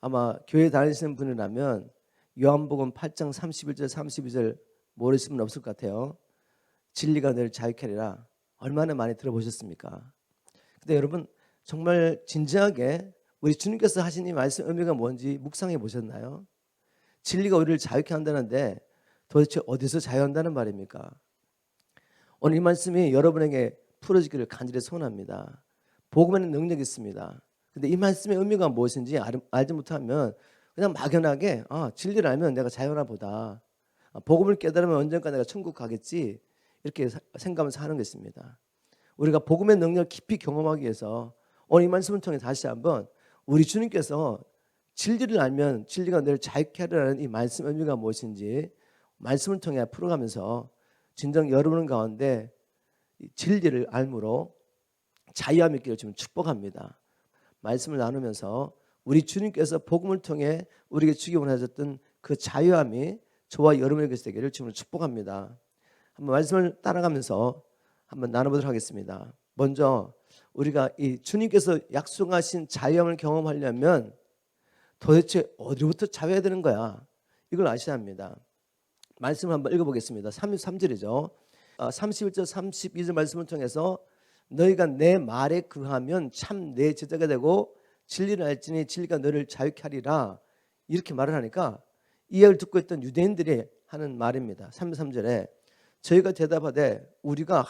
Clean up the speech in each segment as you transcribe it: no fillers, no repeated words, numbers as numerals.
아마 교회 다니시는 분이라면 요한복음 8장 31절 32절 모르시는 분 없을 것 같아요. 진리가 너를 자유케 하리라. 얼마나 많이 들어보셨습니까? 근데 여러분 정말 진지하게 우리 주님께서 하신 이 말씀 의미가 뭔지 묵상해 보셨나요? 진리가 우리를 자유케 한다는데 도대체 어디서 자유한다는 말입니까? 오늘 이 말씀이 여러분에게 풀어지기를 간절히 소원합니다. 복음에는 능력이 있습니다. 근데 이 말씀의 의미가 무엇인지 알지 못하면 그냥 막연하게 진리를 알면 내가 자유하나 보다. 복음을 깨달으면 언젠가 내가 천국 가겠지. 이렇게 생각하면서 하는 것입니다. 우리가 복음의 능력을 깊이 경험하기 위해서 오늘 이 말씀을 통해 다시 한번 우리 주님께서 진리를 알면 진리가 너를 자유케 하리라는 이 말씀 의미가 무엇인지 말씀을 통해 풀어가면서 진정 여러분 가운데 진리를 알므로 자유함 있기를 지금 축복합니다. 말씀을 나누면서 우리 주님께서 복음을 통해 우리에게 주기 원하셨던 그 자유함이 저와 여러분에게 되기를 지금 축복합니다. 한번 말씀을 따라가면서 한번 나눠보도록 하겠습니다. 먼저 우리가 이 주님께서 약속하신 자유함을 경험하려면 도대체 어디부터 자유해야 되는 거야? 이걸 아셔야 합니다. 말씀을 한번 읽어보겠습니다. 33절이죠. 31절 32절 말씀을 통해서 너희가 내 말에 거하면 참 내 제자가 되고 진리를 알지니 진리가 너를 자유케 하리라. 이렇게 말을 하니까 이 이야기를 듣고 있던 유대인들이 하는 말입니다. 33절에 저희가 대답하되 우리가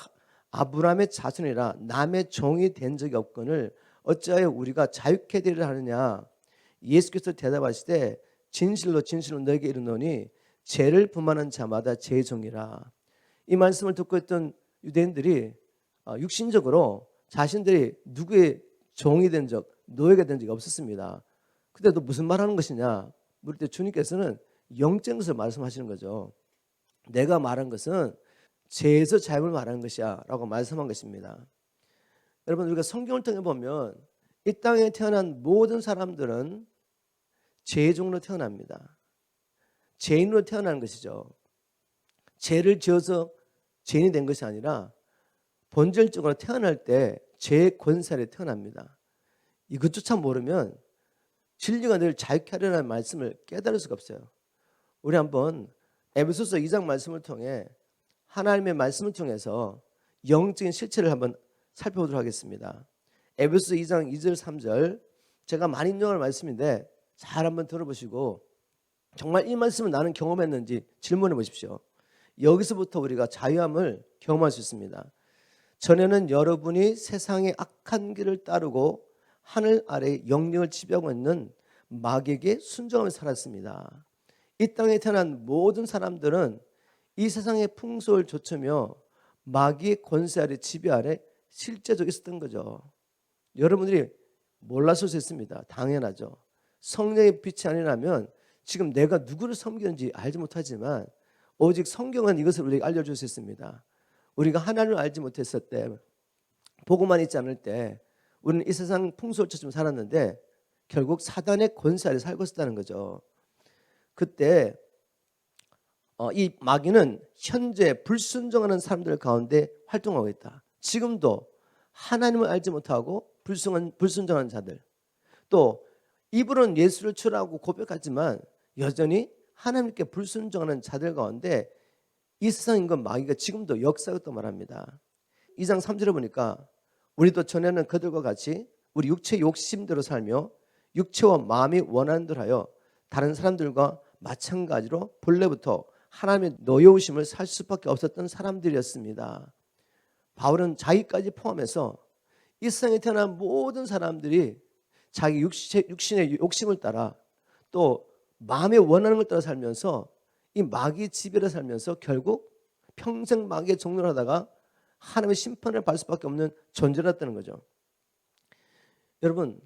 아브라함의 자손이라 남의 종이 된 적이 없거늘 어찌하여 우리가 자유케 되리라 하느냐. 예수께서 대답하시되 진실로 진실로 너에게 이르노니 죄를 범하는 자마다 죄의 종이라. 이 말씀을 듣고 있던 유대인들이 육신적으로 자신들이 누구의 종이 된 적, 노예가 된 적이 없었습니다. 근데도 무슨 말하는 것이냐 물을 때 주님께서는 영적인 것을 말씀하시는 거죠. 내가 말한 것은 죄에서 자유를 말하는 것이야 라고 말씀한 것입니다. 여러분 우리가 성경을 통해 보면 이 땅에 태어난 모든 사람들은 죄의 종으로 태어납니다. 죄인으로 태어나는 것이죠. 죄를 지어서 죄인이 된 것이 아니라 본질적으로 태어날 때 죄의 권세 아래 태어납니다. 이것조차 모르면 진리가 늘 자유케 하려는 말씀을 깨달을 수가 없어요. 우리 한번 에베소서 2장 말씀을 통해 하나님의 말씀을 통해서 영적인 실체를 한번 살펴보도록 하겠습니다. 에베소서 2장 2절 3절 제가 많이 인용할 말씀인데 잘 한번 들어보시고 정말 이 말씀을 나는 경험했는지 질문해 보십시오. 여기서부터 우리가 자유함을 경험할 수 있습니다. 전에는 여러분이 세상의 악한 길을 따르고 하늘 아래 영령을 지배하고 있는 마귀에게 순종하며 살았습니다. 이 땅에 태어난 모든 사람들은 이 세상의 풍속을 좇으며 마귀의 권세 아래 지배 아래 실제적으로 있었던 거죠. 여러분들이 몰랐을 수 있습니다. 당연하죠. 성령의 빛이 아니라면 지금 내가 누구를 섬기는지 알지 못하지만 오직 성경은 이것을 우리에게 알려줄 수 있습니다. 우리가 하나님을 알지 못했을 때 보고만 있지 않을 때 우리는 이 세상 풍속을 쫓으며 살았는데 결국 사단의 권세 아래 살고 있었다는 거죠. 그때 이 마귀는 현재 불순종하는 사람들 가운데 활동하고 있다. 지금도 하나님을 알지 못하고 불순종하는 자들, 또 입으로는 예수를 주라고 고백하지만 여전히 하나님께 불순종하는 자들 가운데 이 세상 인간 마귀가 지금도 역사했다고 말합니다. 2장 3절에 보니까 우리도 전에는 그들과 같이 우리 육체의 욕심대로 살며 육체와 마음이 원하는 대로 하여 다른 사람들과 마찬가지로 본래부터 하나님의 노여우심을 살 수밖에 없었던 사람들이었습니다. 바울은 자기까지 포함해서 이 세상에 태어난 모든 사람들이 자기 육신의 욕심을 따라 또 마음에 원하는 걸 따라 살면서 이 마귀의 지배를 살면서 결국 평생 마귀의 종노를 하다가 하나님의 심판을 받을 수밖에 없는 존재였다는 거죠. 여러분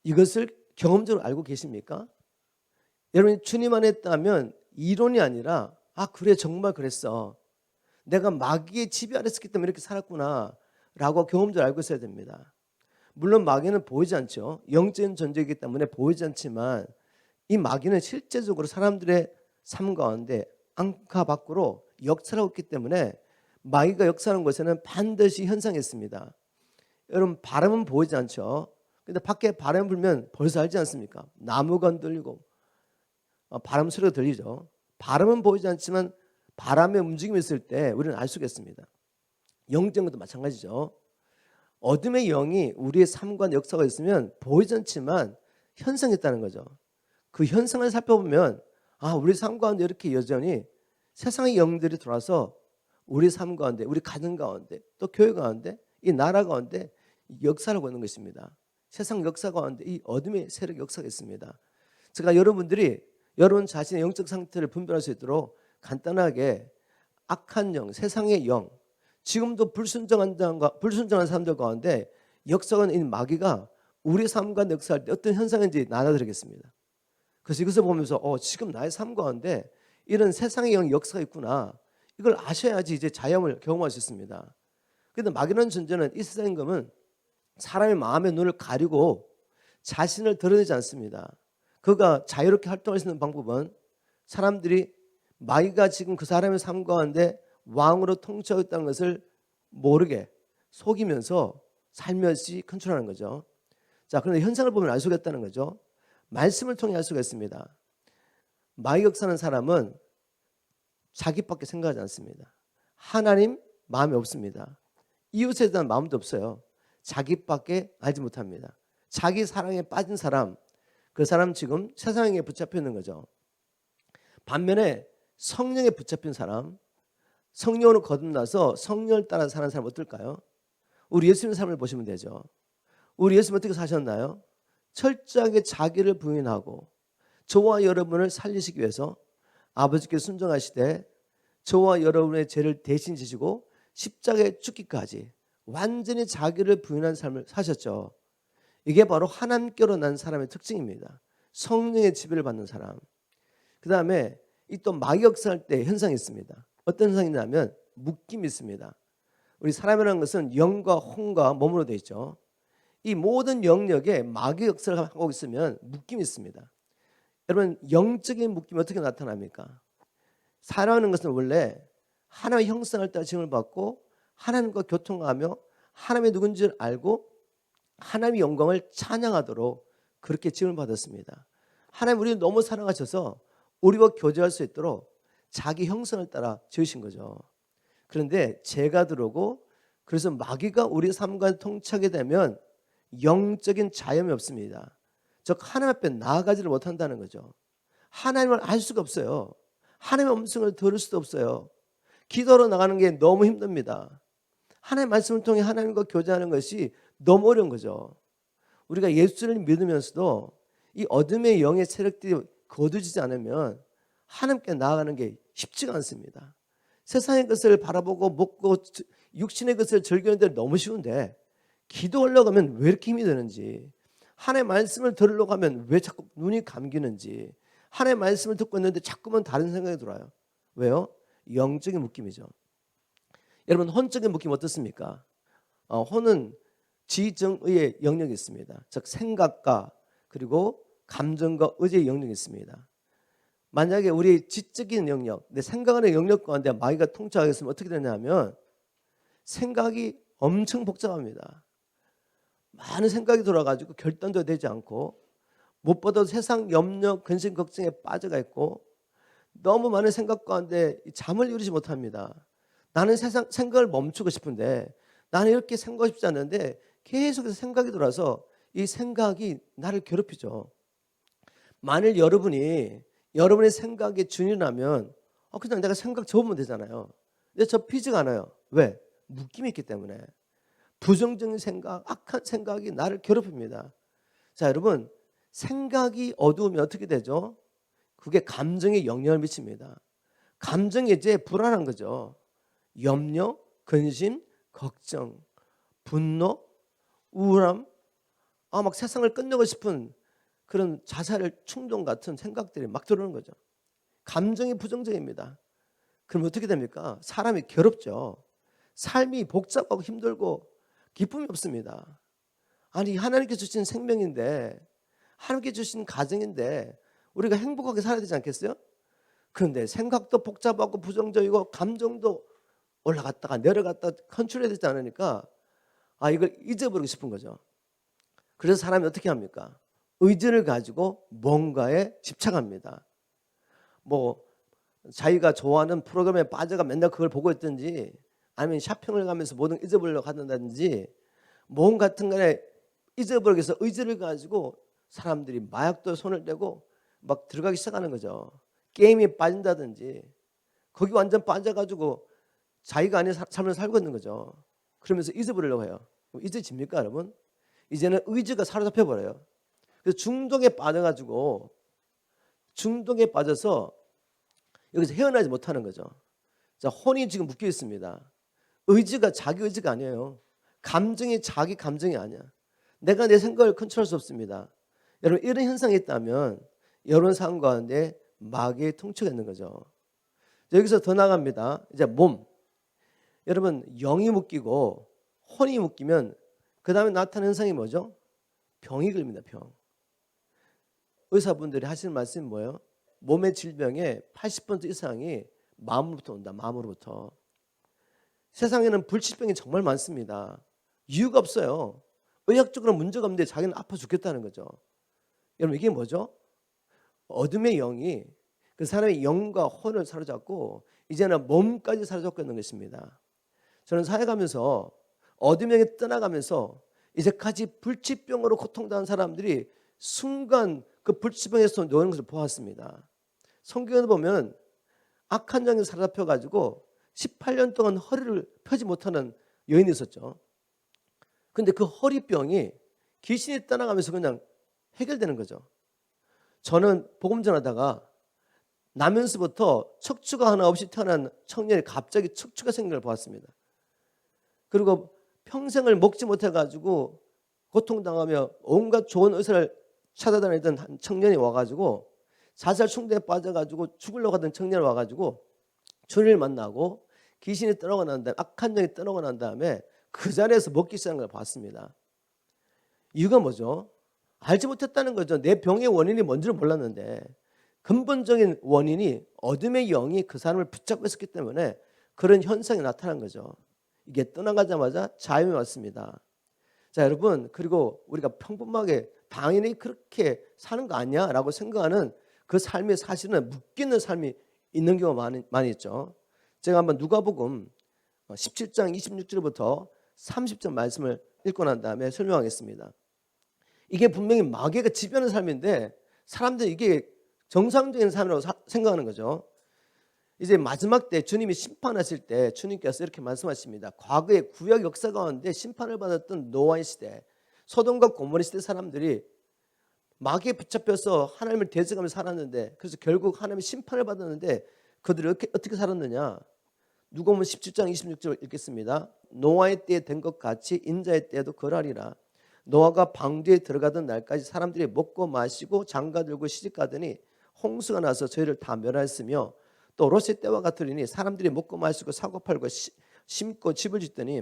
이것을 경험적으로 알고 계십니까? 여러분이 주님 안에 있다면 이론이 아니라 그래 정말 그랬어. 내가 마귀의 지배 아래 있었기 때문에 이렇게 살았구나 라고 경험적으로 알고 있어야 됩니다. 물론 마귀는 보이지 않죠. 영적인 존재이기 때문에 보이지 않지만 이 마귀는 실제적으로 사람들의 삶 가운데 안카 밖으로 역사하고 있기 때문에 마귀가 역사하는 곳에는 반드시 현상이 있습니다. 여러분 바람은 보이지 않죠. 근데 밖에 바람 불면 벌써 알지 않습니까? 나무가 흔들리고 바람 소리가 들리죠. 바람은 보이지 않지만 바람의 움직임이 있을 때 우리는 알 수가 있습니다. 영적인 것도 마찬가지죠. 어둠의 영이 우리의 삶과 역사가 있으면 보이지 않지만 현상이 있다는 거죠. 그 현상을 살펴보면 우리 삶 가운데 이렇게 여전히 세상의 영들이 들어와서 우리 삶 가운데, 우리 가정 가운데, 또 교회 가운데, 이 나라 가운데 역사를 하고 있는 것입니다. 세상 역사 가운데 이 어둠의 세력 역사가 있습니다. 제가 여러분들이 여러분 자신의 영적 상태를 분별할 수 있도록 간단하게 악한 영, 세상의 영, 지금도 불순종한 사람들 가운데 역사가 있는 마귀가 우리 삶과 역사할 때 어떤 현상인지 나눠드리겠습니다. 그래서 이것을 보면서 지금 나의 삶 가운데 이런 세상의 영 역사가 있구나. 이걸 아셔야지 이제 자연을 경험할 수 있습니다. 그런데 마귀라는 존재는 이 세상의 임금은 사람의 마음의 눈을 가리고 자신을 드러내지 않습니다. 그가 자유롭게 활동할 수 있는 방법은 사람들이 마귀가 지금 그 사람의 삶 가운데 왕으로 통치하고 있다는 것을 모르게 속이면서 살며시 컨트롤하는 거죠. 자, 그런데 현상을 보면 알 수가 있다는 거죠. 말씀을 통해 알 수가 있습니다. 마귀 역사하는 사람은 자기밖에 생각하지 않습니다. 하나님 마음이 없습니다. 이웃에 대한 마음도 없어요. 자기밖에 알지 못합니다. 자기 사랑에 빠진 사람, 그 사람 지금 세상에 붙잡혀 있는 거죠. 반면에 성령에 붙잡힌 사람, 성령으로 거듭나서 성령을 따라 사는 사람 어떨까요? 우리 예수님 삶을 보시면 되죠. 우리 예수님 어떻게 사셨나요? 철저하게 자기를 부인하고 저와 여러분을 살리시기 위해서 아버지께 순종하시되 저와 여러분의 죄를 대신 지시고 십자가에 죽기까지 완전히 자기를 부인한 삶을 사셨죠. 이게 바로 하나님께로 난 사람의 특징입니다. 성령의 지배를 받는 사람. 그 다음에 이 또 마귀 역사할 때 현상이 있습니다. 어떤 현상이냐면 묶임이 있습니다. 우리 사람이라는 것은 영과 혼과 몸으로 되어 있죠. 이 모든 영역에 마귀 역사를 하고 있으면 묶임이 있습니다. 여러분, 영적인 묶임이 어떻게 나타납니까? 사람이라는 것은 원래 하나님의 형상을 따라 지음을 받고 하나님과 교통하며 하나님의 누군지를 알고 하나님의 영광을 찬양하도록 그렇게 지음을 받았습니다. 하나님 우리를 너무 사랑하셔서 우리와 교제할 수 있도록 자기 형상을 따라 지으신 거죠. 그런데 죄가 들어오고 그래서 마귀가 우리 삶과 통치하게 되면 영적인 자염이 없습니다. 즉 하나님 앞에 나아가지를 못한다는 거죠. 하나님을 알 수가 없어요. 하나님의 음성을 들을 수도 없어요. 기도로 나가는 게 너무 힘듭니다. 하나님의 말씀을 통해 하나님과 교제하는 것이 너무 어려운 거죠. 우리가 예수를 믿으면서도 이 어둠의 영의 세력들이 거두지지 않으면 하나님께 나아가는 게 쉽지가 않습니다. 세상의 것을 바라보고 먹고 육신의 것을 즐기는 데 너무 쉬운데 기도하려고 하면 왜 이렇게 힘이 드는지, 하나님의 말씀을 들으려고 하면 왜 자꾸 눈이 감기는지, 하나님의 말씀을 듣고 있는데 자꾸만 다른 생각이 들어요. 왜요? 영적인 묶임이죠. 여러분, 혼적인 묶임 어떻습니까? 혼은 지정의의 영역이 있습니다. 즉 생각과 그리고 감정과 의지의 영역이 있습니다. 만약에 우리 지적인 영역, 내 생각하는 영역 가운데 마귀가 통치하겠으면 어떻게 되냐면 생각이 엄청 복잡합니다. 많은 생각이 돌아가지고 결단도 되지 않고 무엇보다 세상 염려, 근심, 걱정에 빠져가 있고 너무 많은 생각 가운데 잠을 이루지 못합니다. 나는 세상 생각을 멈추고 싶은데 나는 이렇게 생각하고 싶지 않는데 계속해서 생각이 들어서 이 생각이 나를 괴롭히죠. 만일 여러분의 생각에 준이라면 그냥 내가 생각 접으면 되잖아요. 근데 접히지가 않아요. 왜? 묶임이 있기 때문에. 부정적인 생각, 악한 생각이 나를 괴롭힙니다. 자, 여러분, 생각이 어두우면 어떻게 되죠? 그게 감정에 영향을 미칩니다. 감정이 이제 불안한 거죠. 염려, 근심, 걱정, 분노, 우울함, 막 세상을 끝내고 싶은 그런 자살 충동 같은 생각들이 막 들어오는 거죠. 감정이 부정적입니다. 그럼 어떻게 됩니까? 사람이 괴롭죠. 삶이 복잡하고 힘들고 기쁨이 없습니다. 아니, 하나님께 주신 생명인데, 하나님께 주신 가정인데 우리가 행복하게 살아야 되지 않겠어요? 그런데 생각도 복잡하고 부정적이고 감정도 올라갔다가 내려갔다가 컨트롤해야 되지 않으니까 이걸 잊어버리고 싶은 거죠. 그래서 사람이 어떻게 합니까? 의지를 가지고 뭔가에 집착합니다. 뭐 자기가 좋아하는 프로그램에 빠져가 맨날 그걸 보고 있든지, 아니면 쇼핑을 가면서 뭐든 잊어버리려고 한다든지, 몸 같은 거에 잊어버리기 위해서 의지를 가지고 사람들이 마약도 손을 대고 막 들어가기 시작하는 거죠. 게임에 빠진다든지, 거기 완전 빠져가지고 자기가 아닌 삶을 살고 있는 거죠. 그러면서 잊어버리려고 해요. 잊어집니까 여러분? 이제는 의지가 사로잡혀 버려요. 그래서 중독에 빠져가지고, 중독에 빠져서 여기서 헤어나지 못하는 거죠. 자, 혼이 지금 묶여 있습니다. 의지가 자기 의지가 아니에요. 감정이 자기 감정이 아니야. 내가 내 생각을 컨트롤할 수 없습니다. 여러분, 이런 현상이 있다면 여러분 삶 가운데 마귀의 통치가 있는 거죠. 여기서 더 나갑니다. 이제 몸. 여러분, 영이 묶이고 혼이 묶이면 그 다음에 나타나는 현상이 뭐죠? 병이 걸립니다. 병. 의사분들이 하시는 말씀이 뭐예요? 몸의 질병의 80% 이상이 마음으로부터 온다. 마음으로부터. 세상에는 불치병이 정말 많습니다. 이유가 없어요. 의학적으로 문제가 없는데 자기는 아파 죽겠다는 거죠. 여러분, 이게 뭐죠? 어둠의 영이 그 사람의 영과 혼을 사로잡고 이제는 몸까지 사로잡고 있는 것입니다. 저는 살아가면서 어둠의 영이 떠나가면서 이제까지 불치병으로 고통당한 사람들이 순간 그 불치병에서 노는 것을 보았습니다. 성경에 보면 악한 영이 사로잡혀가지고 18년 동안 허리를 펴지 못하는 여인이 있었죠. 근데 그 허리병이 귀신이 떠나가면서 그냥 해결되는 거죠. 저는 복음 전하다가 나면서부터 척추가 하나 없이 태어난 청년이 갑자기 척추가 생긴 걸 보았습니다. 그리고 평생을 먹지 못해가지고 고통당하며 온갖 좋은 의사를 찾아다니던 한 청년이 와가지고 자살 충동에 빠져가지고 죽으려고 하던 청년이 와가지고 주님을 만나고 귀신이 떠나고 난 다음에, 악한 영이 떠나고 난 다음에 그 자리에서 먹기 시작한 걸 봤습니다. 이유가 뭐죠? 알지 못했다는 거죠. 내 병의 원인이 뭔지를 몰랐는데 근본적인 원인이 어둠의 영이 그 사람을 붙잡고 있었기 때문에 그런 현상이 나타난 거죠. 이게 떠나가자마자 자유이 왔습니다. 자, 여러분, 그리고 우리가 평범하게 당연히 그렇게 사는 거 아니야? 라고 생각하는 그 삶이 사실은 묶이는 삶이 있는 경우가 많이 있죠. 제가 한번 누가복음 17장 26절부터 30절 말씀을 읽고 난 다음에 설명하겠습니다. 이게 분명히 마귀가 지배하는 삶인데 사람들이 이게 정상적인 삶이라고 생각하는 거죠. 이제 마지막 때 주님이 심판하실 때 주님께서 이렇게 말씀하십니다. 과거의 구약 역사 가운데 심판을 받았던 노아의 시대, 소돔과 고모라 시대 사람들이 마귀에 붙잡혀서 하나님을 대적하며 살았는데, 그래서 결국 하나님의 심판을 받았는데 그들이 어떻게 살았느냐? 누가복음 17장 26절 읽겠습니다. 노아의 때에 된 것 같이 인자의 때에도 그러하리라. 노아가 방주에 들어가던 날까지 사람들이 먹고 마시고 장가들고 시집가더니 홍수가 나서 저희를 다 멸하였으며, 또 롯의 때와 같으리니 사람들이 먹고 마시고 사고 팔고 심고 집을 짓더니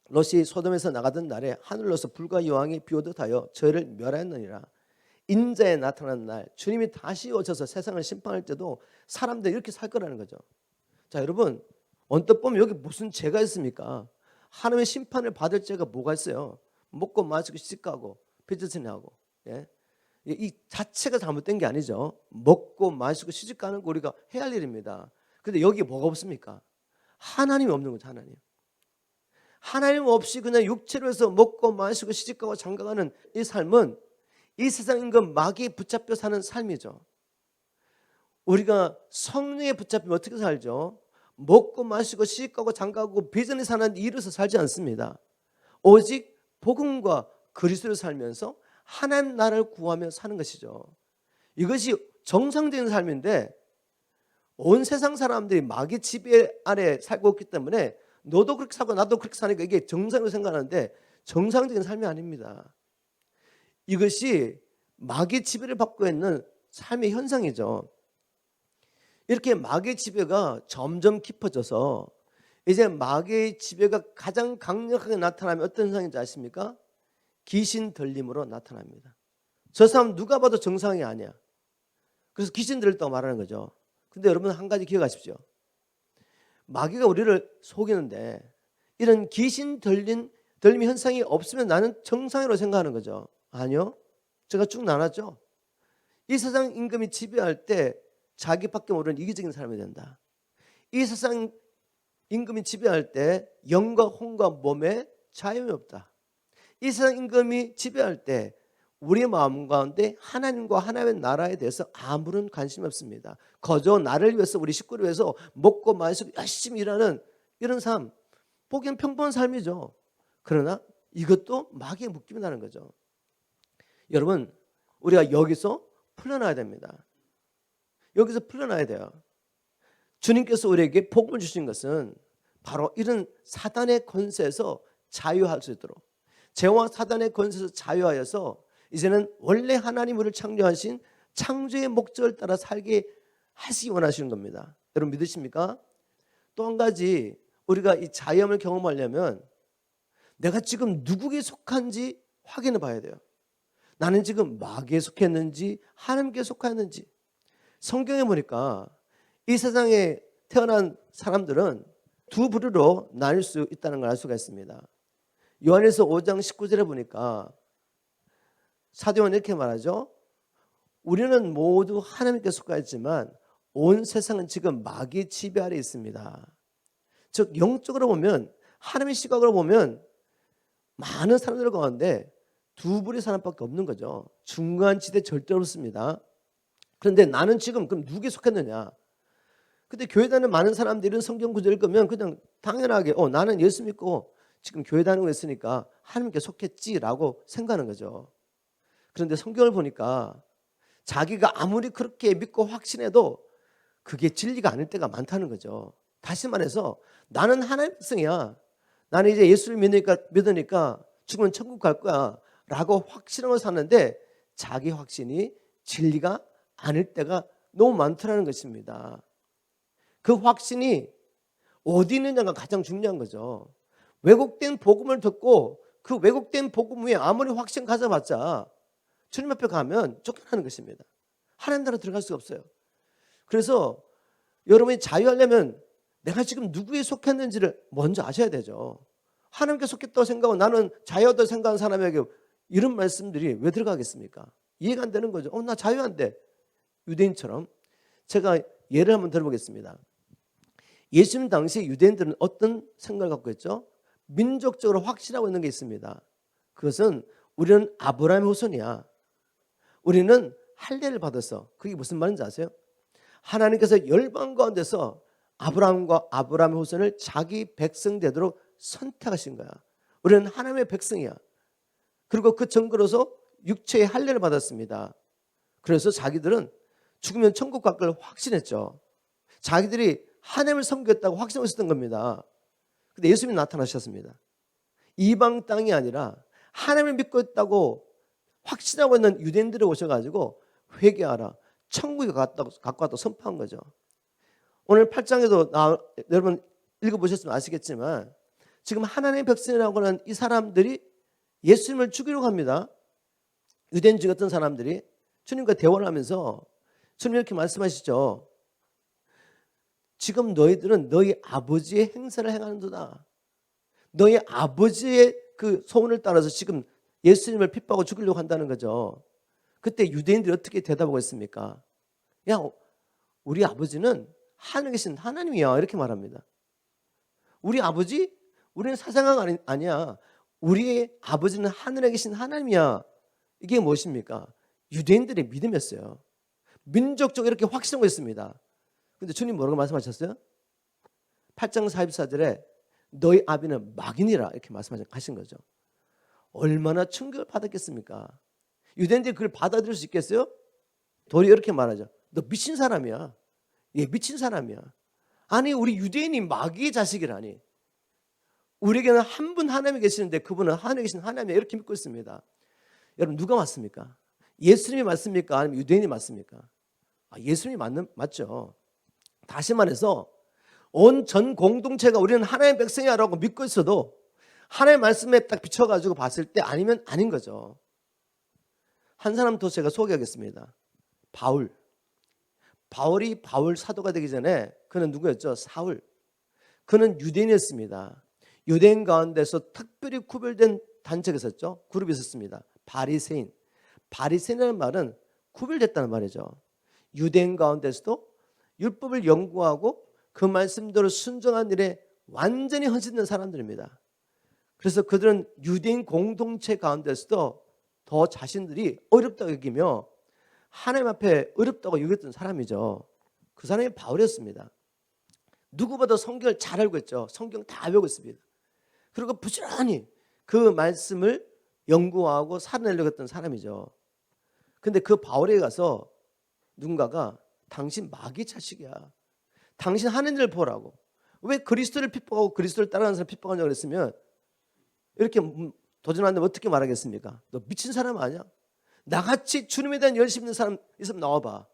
롯이 소돔에서 나가던 날에 하늘로서 불과 여왕이 비오듯 하여 저희를 멸하였느니라. 인자에 나타난 날 주님이 다시 오셔서 세상을 심판할 때도 사람들이 이렇게 살 거라는 거죠. 자, 여러분, 언뜻 보면 여기 무슨 죄가 있습니까? 하나님의 심판을 받을 죄가 뭐가 있어요? 먹고 마시고 시집가고 빚지내하고, 예? 이 자체가 잘못된 게 아니죠. 먹고 마시고 시집가는 거 우리가 해야 할 일입니다. 근데 여기 뭐가 없습니까? 하나님이 없는 거죠. 하나님 없이 그냥 육체로 해서 먹고 마시고 시집가고 장가가는 이 삶은 이 세상 인간 마귀에 붙잡혀 사는 삶이죠. 우리가 성령에 붙잡히면 어떻게 살죠? 먹고 마시고 시집가고 장가가고 비전에 사는 일에서 살지 않습니다. 오직 복음과 그리스도를 살면서 하나님 나라를 구하며 사는 것이죠. 이것이 정상적인 삶인데 온 세상 사람들이 마귀 지배 아래 살고 있기 때문에 너도 그렇게 살고 나도 그렇게 사니까 이게 정상으로 생각하는데 정상적인 삶이 아닙니다. 이것이 마귀 지배를 받고 있는 삶의 현상이죠. 이렇게 마귀의 지배가 점점 깊어져서 이제 마귀의 지배가 가장 강력하게 나타나면 어떤 현상인지 아십니까? 귀신 들림으로 나타납니다. 저 사람 누가 봐도 정상이 아니야. 그래서 귀신 들렸다고 말하는 거죠. 근데 여러분 한 가지 기억하십시오. 마귀가 우리를 속이는데 이런 귀신 들림 현상이 없으면 나는 정상이라고 생각하는 거죠. 아니요. 제가 쭉 나눴죠. 이 세상 임금이 지배할 때 자기밖에 모르는 이기적인 사람이 된다. 이 세상 임금이 지배할 때 영과 혼과 몸에 자유이 없다. 이 세상 임금이 지배할 때 우리의 마음 가운데 하나님과 하나님의 나라에 대해서 아무런 관심이 없습니다. 거저 나를 위해서 우리 식구를 위해서 먹고 마시고 열심히 일하는 이런 삶, 보기엔 평범한 삶이죠. 그러나 이것도 마귀의 묶임이라는 거죠. 여러분, 우리가 여기서 풀려나야 됩니다. 여기서 풀려나야 돼요. 주님께서 우리에게 복음을 주신 것은 바로 이런 사단의 권세에서 자유할 수 있도록, 죄와 사단의 권세에서 자유하여서 이제는 원래 하나님 우리를 창조하신 창조의 목적을 따라 살게 하시기 원하시는 겁니다. 여러분 믿으십니까? 또 한 가지, 우리가 이 자유함을 경험하려면 내가 지금 누구에게 속한지 확인해 봐야 돼요. 나는 지금 마귀에 속했는지 하나님께 속했는지. 성경에 보니까 이 세상에 태어난 사람들은 두 부류로 나뉠 수 있다는 걸 알 수가 있습니다. 요한일서 5장 19절에 보니까 사도 요한이 이렇게 말하죠. 우리는 모두 하나님께 속하였지만 온 세상은 지금 마귀의 지배 아래 있습니다. 즉 영적으로 보면, 하나님의 시각으로 보면 많은 사람들 가운데 두 부류의 사람밖에 없는 거죠. 중간 지대 절대 없습니다. 그런데 나는 지금 그럼 누구에 속했느냐? 근데 교회 다니는 많은 사람들이 이런 성경 구절을 읽으면 그냥 당연하게 나는 예수 믿고 지금 교회 다니고 있으니까 하나님께 속했지라고 생각하는 거죠. 그런데 성경을 보니까 자기가 아무리 그렇게 믿고 확신해도 그게 진리가 아닐 때가 많다는 거죠. 다시 말해서 나는 하나님의 백성이야. 나는 이제 예수를 믿으니까 죽으면 천국 갈 거야 라고 확신하고 사는데 자기 확신이 진리가 아닐 때가 너무 많더라는 것입니다. 그 확신이 어디 있느냐가 가장 중요한 거죠. 왜곡된 복음을 듣고 그 왜곡된 복음 위에 아무리 확신 가져봤자 주님 앞에 가면 쫓겨나는 것입니다. 하나님 나라 들어갈 수가 없어요. 그래서 여러분이 자유하려면 내가 지금 누구에 속했는지를 먼저 아셔야 되죠. 하나님께 속했다고 생각하고 나는 자유하다고 생각하는 사람에게 이런 말씀들이 왜 들어가겠습니까? 이해가 안 되는 거죠. 나 자유한데. 유대인처럼. 제가 예를 한번 들어보겠습니다. 예수님 당시 유대인들은 어떤 생각을 갖고 있죠? 민족적으로 확신하고 있는 게 있습니다. 그것은 우리는 아브라함의 후손이야. 우리는 할례를 받았어. 그게 무슨 말인지 아세요? 하나님께서 열방 가운데서 아브라함의 후손을 자기 백성 되도록 선택하신 거야. 우리는 하나님의 백성이야. 그리고 그 증거로서 육체의 할례를 받았습니다. 그래서 자기들은 죽으면 천국 갈 걸 확신했죠. 자기들이 하나님을 섬겼다고 확신하고 있었던 겁니다. 근데 예수님이 나타나셨습니다. 이방 땅이 아니라 하나님을 믿고 있다고 확신하고 있는 유대인들이 오셔가지고 회개하라, 천국에 갖고 왔다고 선포한 거죠. 오늘 8장에도 여러분 읽어보셨으면 아시겠지만 지금 하나님의 백성이라고 하는 이 사람들이 예수님을 죽이려고 합니다. 유대인 중 어떤 사람들이 주님과 대화를 하면서 주님 이렇게 말씀하시죠. 지금 너희들은 너희 아버지의 행사를 행하는도다. 너희 아버지의 그 소원을 따라서 지금 예수님을 핍박하고 죽이려고 한다는 거죠. 그때 유대인들이 어떻게 대답하고 있습니까? 야, 우리 아버지는 하늘에 계신 하나님이야. 이렇게 말합니다. 우리 아버지? 우리는 사생아가 아니야. 우리의 아버지는 하늘에 계신 하나님이야. 이게 무엇입니까? 유대인들의 믿음이었어요. 민족적으로 이렇게 확신하고 있습니다. 근데 주님 뭐라고 말씀하셨어요? 8장 44절에 너희 아비는 마귀니라 이렇게 말씀하신 거죠. 얼마나 충격을 받았겠습니까? 유대인들이 그걸 받아들일 수 있겠어요? 도리어 이렇게 말하죠. 너 미친 사람이야. 얘 미친 사람이야. 아니 우리 유대인이 마귀의 자식이라니. 우리에게는 한 분 하나님이 계시는데 그분은 하늘에 계신 하나님이야. 이렇게 믿고 있습니다. 여러분 누가 맞습니까? 예수님이 맞습니까? 아니면 유대인이 맞습니까? 예수님이 맞죠. 다시 말해서 온 전 공동체가 우리는 하나님의 백성이라고 믿고 있어도 하나님의 말씀에 딱 비춰가지고 봤을 때 아니면 아닌 거죠. 한 사람 더 제가 소개하겠습니다. 바울이 바울 사도가 되기 전에 그는 누구였죠? 사울. 그는 유대인이었습니다. 유대인 가운데서 특별히 구별된 단체가 있었죠. 그룹이 있었습니다. 바리새인. 바리새인이라는 말은 구별됐다는 말이죠. 유대인 가운데서도 율법을 연구하고 그 말씀대로 순종한 일에 완전히 헌신된 사람들입니다. 그래서 그들은 유대인 공동체 가운데서도 더 자신들이 어렵다고 여기며 하나님 앞에 어렵다고 여겼던 사람이죠. 그 사람이 바울이었습니다. 누구보다 성경을 잘 알고 있죠. 성경 다 외우고 있습니다. 그리고 부지런히 그 말씀을 연구하고 살아내려고 했던 사람이죠. 근데 그 바울에 가서 누군가가 당신 마귀 자식이야. 당신 하는 일을 보라고. 왜 그리스도를 핍박하고 그리스도를 따라가는 사람을 핍박하냐고 그랬으면 이렇게 도전한다면 어떻게 말하겠습니까? 너 미친 사람 아니야? 나같이 주님에 대한 열심 있는 사람 있으면 나와봐.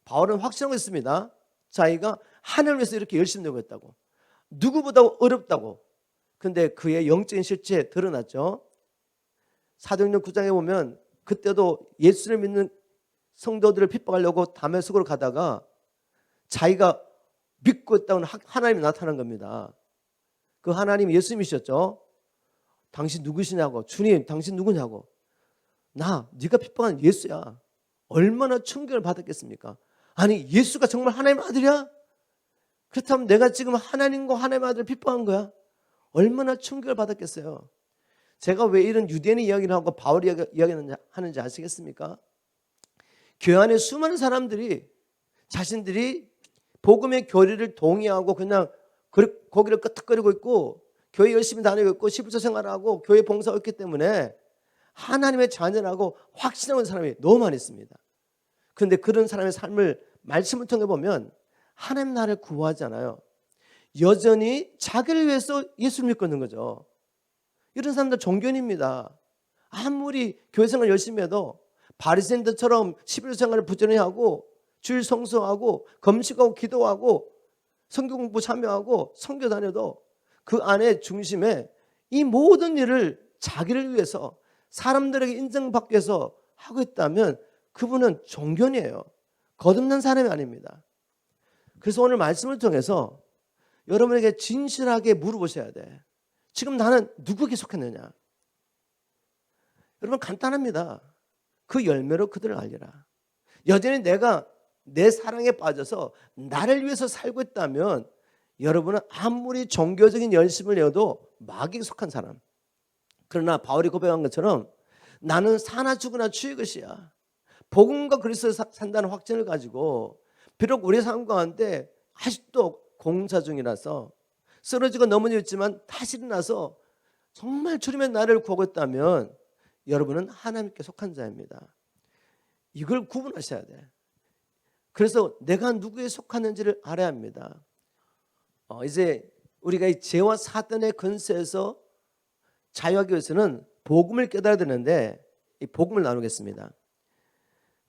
바울은 확신하고 있습니다. 자기가 하늘을 위해서 이렇게 열심히 내고 했다고. 누구보다 어렵다고. 근데 그의 영적인 실체에 드러났죠. 사도행전 9장에 보면 그때도 예수를 믿는 성도들을 핍박하려고 다메섹으로 가다가 자기가 믿고 있다는 하나님이 나타난 겁니다. 그 하나님이 예수님이셨죠. 당신 누구시냐고. 주님 당신 누구냐고. 나 네가 핍박한 예수야. 얼마나 충격을 받았겠습니까? 아니 예수가 정말 하나님의 아들이야? 그렇다면 내가 지금 하나님과 하나님의 아들을 핍박한 거야? 얼마나 충격을 받았겠어요. 제가 왜 이런 유대인의 이야기를 하고 바울 이야기를 하는지 아시겠습니까? 교회 안에 수많은 사람들이 자신들이 복음의 교리를 동의하고 그냥 거기를 끄덕거리고 있고 교회 열심히 다니고 있고 시부처 생활하고 교회 봉사하고 있기 때문에 하나님의 자녀라고 확신하는 사람이 너무 많이 있습니다. 그런데 그런 사람의 삶을 말씀을 통해 보면 하나님 나라를 구하지 않아요. 여전히 자기를 위해서 예수를 믿고 있는 거죠. 이런 사람들 종교인입니다. 아무리 교회 생활 열심히 해도 바리새인들처럼 11조 생활을 부지런히 하고 주일 성수하고 금식하고 기도하고 성경 공부 참여하고 선교 다녀도 그 안에 중심에 이 모든 일을 자기를 위해서 사람들에게 인정받기 위해서 하고 있다면 그분은 종교인이에요. 거듭난 사람이 아닙니다. 그래서 오늘 말씀을 통해서 여러분에게 진실하게 물어보셔야 돼. 지금 나는 누구에게 속했느냐? 여러분 간단합니다. 그 열매로 그들을 알리라. 여전히 내가 내 사랑에 빠져서 나를 위해서 살고 있다면 여러분은 아무리 종교적인 열심을 내어도 마귀에 속한 사람. 그러나 바울이 고백한 것처럼 나는 사나 죽으나 주의 것이야. 복음과 그리스도를 산다는 확신을 가지고 비록 우리 삶 가운데 아직도 공사 중이라서 쓰러지고 넘어져 있지만 다시 일어나서 정말 주님의 나를 구하고 있다면 여러분은 하나님께 속한 자입니다. 이걸 구분하셔야 돼. 그래서 내가 누구에 속하는지를 알아야 합니다. 이제 우리가 이 죄와 사단의 권세에서 자유하기 위해서는 복음을 깨달아야 되는데 이 복음을 나누겠습니다.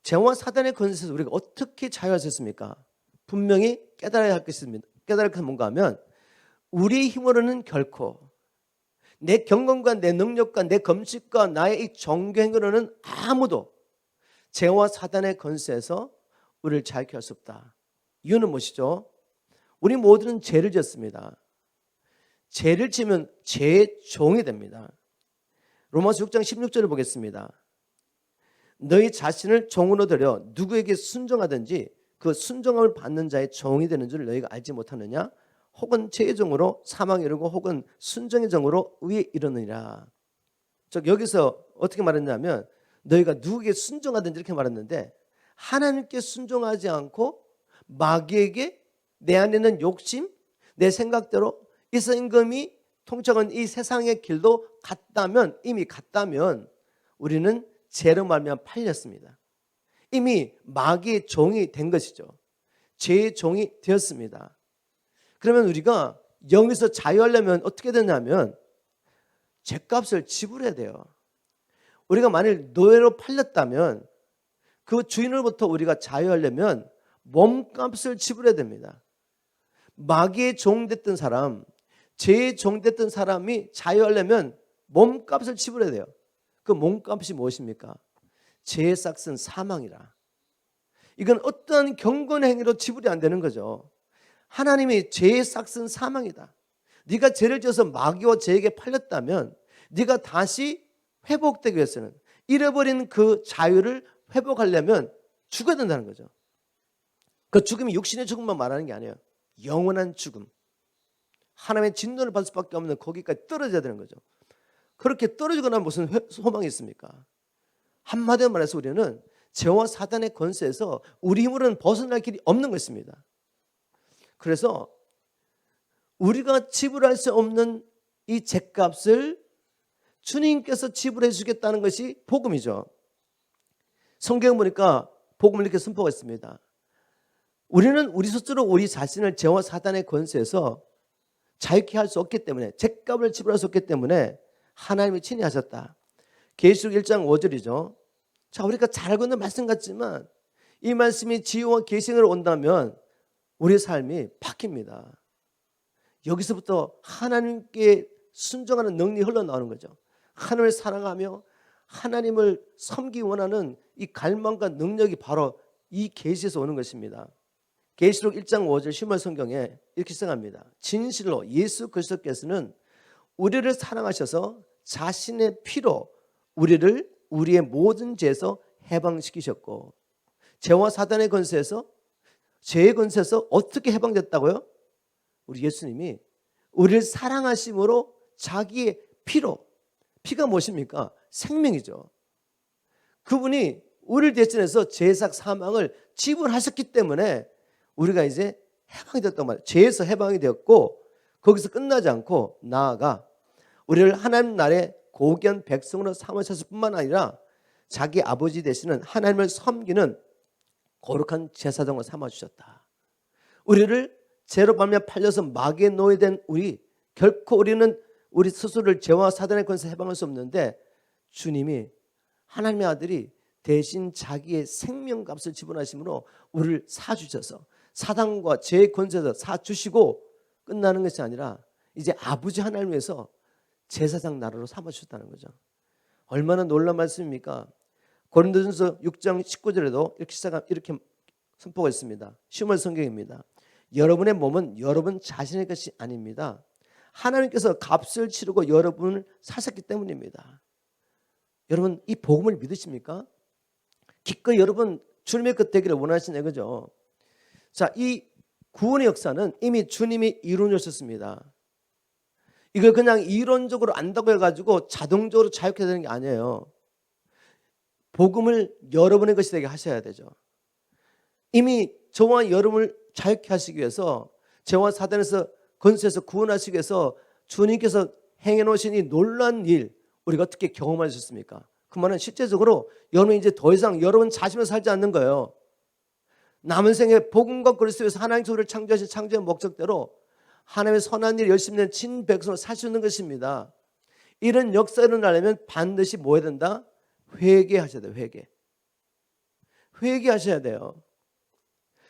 죄와 사단의 권세에서 우리가 어떻게 자유할 수 있습니까? 분명히 깨달아야 할 것입니다. 깨달을 것은 뭔가 하면 우리의 힘으로는 결코 내 경건과 내 능력과 내 금식과 나의 이 종교 행위로는 아무도 죄와 사단의 권세에서 우리를 자유케 할 수 없다. 이유는 무엇이죠? 우리 모두는 죄를 지었습니다. 죄를 지으면 죄의 종이 됩니다. 로마서 6장 16절을 보겠습니다. 너희 자신을 종으로 들여 누구에게 순종하든지 그 순종함을 받는 자의 종이 되는 줄 너희가 알지 못하느냐? 혹은 죄의 종으로 사망에 이르고 혹은 순종의 종으로 의에 이르느니라. 즉 여기서 어떻게 말했냐면 너희가 누구에게 순종하든지 이렇게 말했는데 하나님께 순종하지 않고 마귀에게 내 안에 있는 욕심, 내 생각대로 이성임금이 통칭한 이 세상의 길도 이미 갔다면 우리는 죄로 말미암아 팔렸습니다. 이미 마귀의 종이 된 것이죠. 죄의 종이 되었습니다. 그러면 우리가 여기서 자유하려면 어떻게 되냐면 죄값을 지불해야 돼요. 우리가 만일 노예로 팔렸다면 그 주인으로부터 우리가 자유하려면 몸값을 지불해야 됩니다. 마귀의 종 됐던 사람, 죄의 종 됐던 사람이 자유하려면 몸값을 지불해야 돼요. 그 몸값이 무엇입니까? 죄의 싹은 사망이라. 이건 어떠한 경건 행위로 지불이 안 되는 거죠. 하나님이 죄의 싹은 사망이다. 네가 죄를 지어서 마귀와 죄에게 팔렸다면 네가 다시 회복되기 위해서는 잃어버린 그 자유를 회복하려면 죽어야 된다는 거죠. 그 죽음이 육신의 죽음만 말하는 게 아니에요. 영원한 죽음. 하나님의 진노를 받을 수밖에 없는 거기까지 떨어져야 되는 거죠. 그렇게 떨어지고 나면 무슨 소망이 있습니까? 한마디로 말해서 우리는 죄와 사단의 권세에서 우리 힘으로는 벗어날 길이 없는 것입니다. 그래서 우리가 지불할 수 없는 이 죗값을 주님께서 지불해 주겠다는 것이 복음이죠. 성경 보니까 복음을 이렇게 선포가 있습니다. 우리는 우리 스스로 우리 자신을 죄와 사단의 권세에서 자유케 할 수 없기 때문에, 죗값을 지불할 수 없기 때문에 하나님이 친히 하셨다. 계시록 1장 5절이죠. 자, 우리가 잘 알고 있는 말씀 같지만 이 말씀이 지혜와 계승으로 온다면 우리의 삶이 바뀝니다. 여기서부터 하나님께 순종하는 능력이 흘러나오는 거죠. 하나님을 사랑하며 하나님을 섬기기 원하는 이 갈망과 능력이 바로 이 계시에서 오는 것입니다. 계시록 1장 5절 신약 성경에 이렇게 시작합니다. 진실로 예수 그리스도께서는 우리를 사랑하셔서 자신의 피로 우리를 우리의 모든 죄에서 해방시키셨고, 죄와 사단의 권세에서, 죄의 권세에서 어떻게 해방됐다고요? 우리 예수님이 우리를 사랑하심으로 자기의 피로, 피가 무엇입니까? 생명이죠. 그분이 우리를 대신해서 죄삭 사망을 지불하셨기 때문에 우리가 이제 해방이 됐단 말이에요. 죄에서 해방이 되었고, 거기서 끝나지 않고 나아가 우리를 하나님 나라의 고귀한 백성으로 삼으셨을 뿐만 아니라 자기 아버지 되시는 하나님을 섬기는 거룩한 제사장으로 삼아주셨다. 우리를 죄로 말미암아 팔려서 마귀의 노예된 우리, 결코 우리는 우리 스스로를 죄와 사단의 권세에서 해방할 수 없는데 주님이, 하나님의 아들이 대신 자기의 생명값을 지불하심으로 우리를 사주셔서 사단과 죄의 권세에서 사주시고 끝나는 것이 아니라 이제 아버지 하나님 위해서 제사장 나라로 삼아주셨다는 거죠. 얼마나 놀라운 말씀입니까? 고린도전서 6장 19절에도 이렇게 선포가 있습니다. 신약 성경입니다. 여러분의 몸은 여러분 자신의 것이 아닙니다. 하나님께서 값을 치르고 여러분을 사셨기 때문입니다. 여러분, 이 복음을 믿으십니까? 기꺼이 여러분 주님의 것 되기를 원하시네, 그죠? 자, 이 구원의 역사는 이미 주님이 이루어졌습니다. 이걸 그냥 이론적으로 안다고 해가지고 자동적으로 자유케 되는 게 아니에요. 복음을 여러분의 것이 되게 하셔야 되죠. 이미 저와 여러분을 자유케 하시기 위해서, 죄와 사단에서 권세에서 구원하시기 위해서 주님께서 행해 놓으신 이 놀라운 일, 우리가 어떻게 경험하셨습니까? 그 말은 실제적으로 여러분이 이제 더 이상 여러분 자신을 살지 않는 거예요. 남은 생에 복음과 그리스도에서 하나님 우리를 창조하신 창조의 목적대로 하나님의 선한 일 열심히 낸 친백성으로 살 수 있는 것입니다. 이런 역사가 일어나려면 반드시 뭐 해야 된다? 회개하셔야 돼요. 회개하셔야 돼요.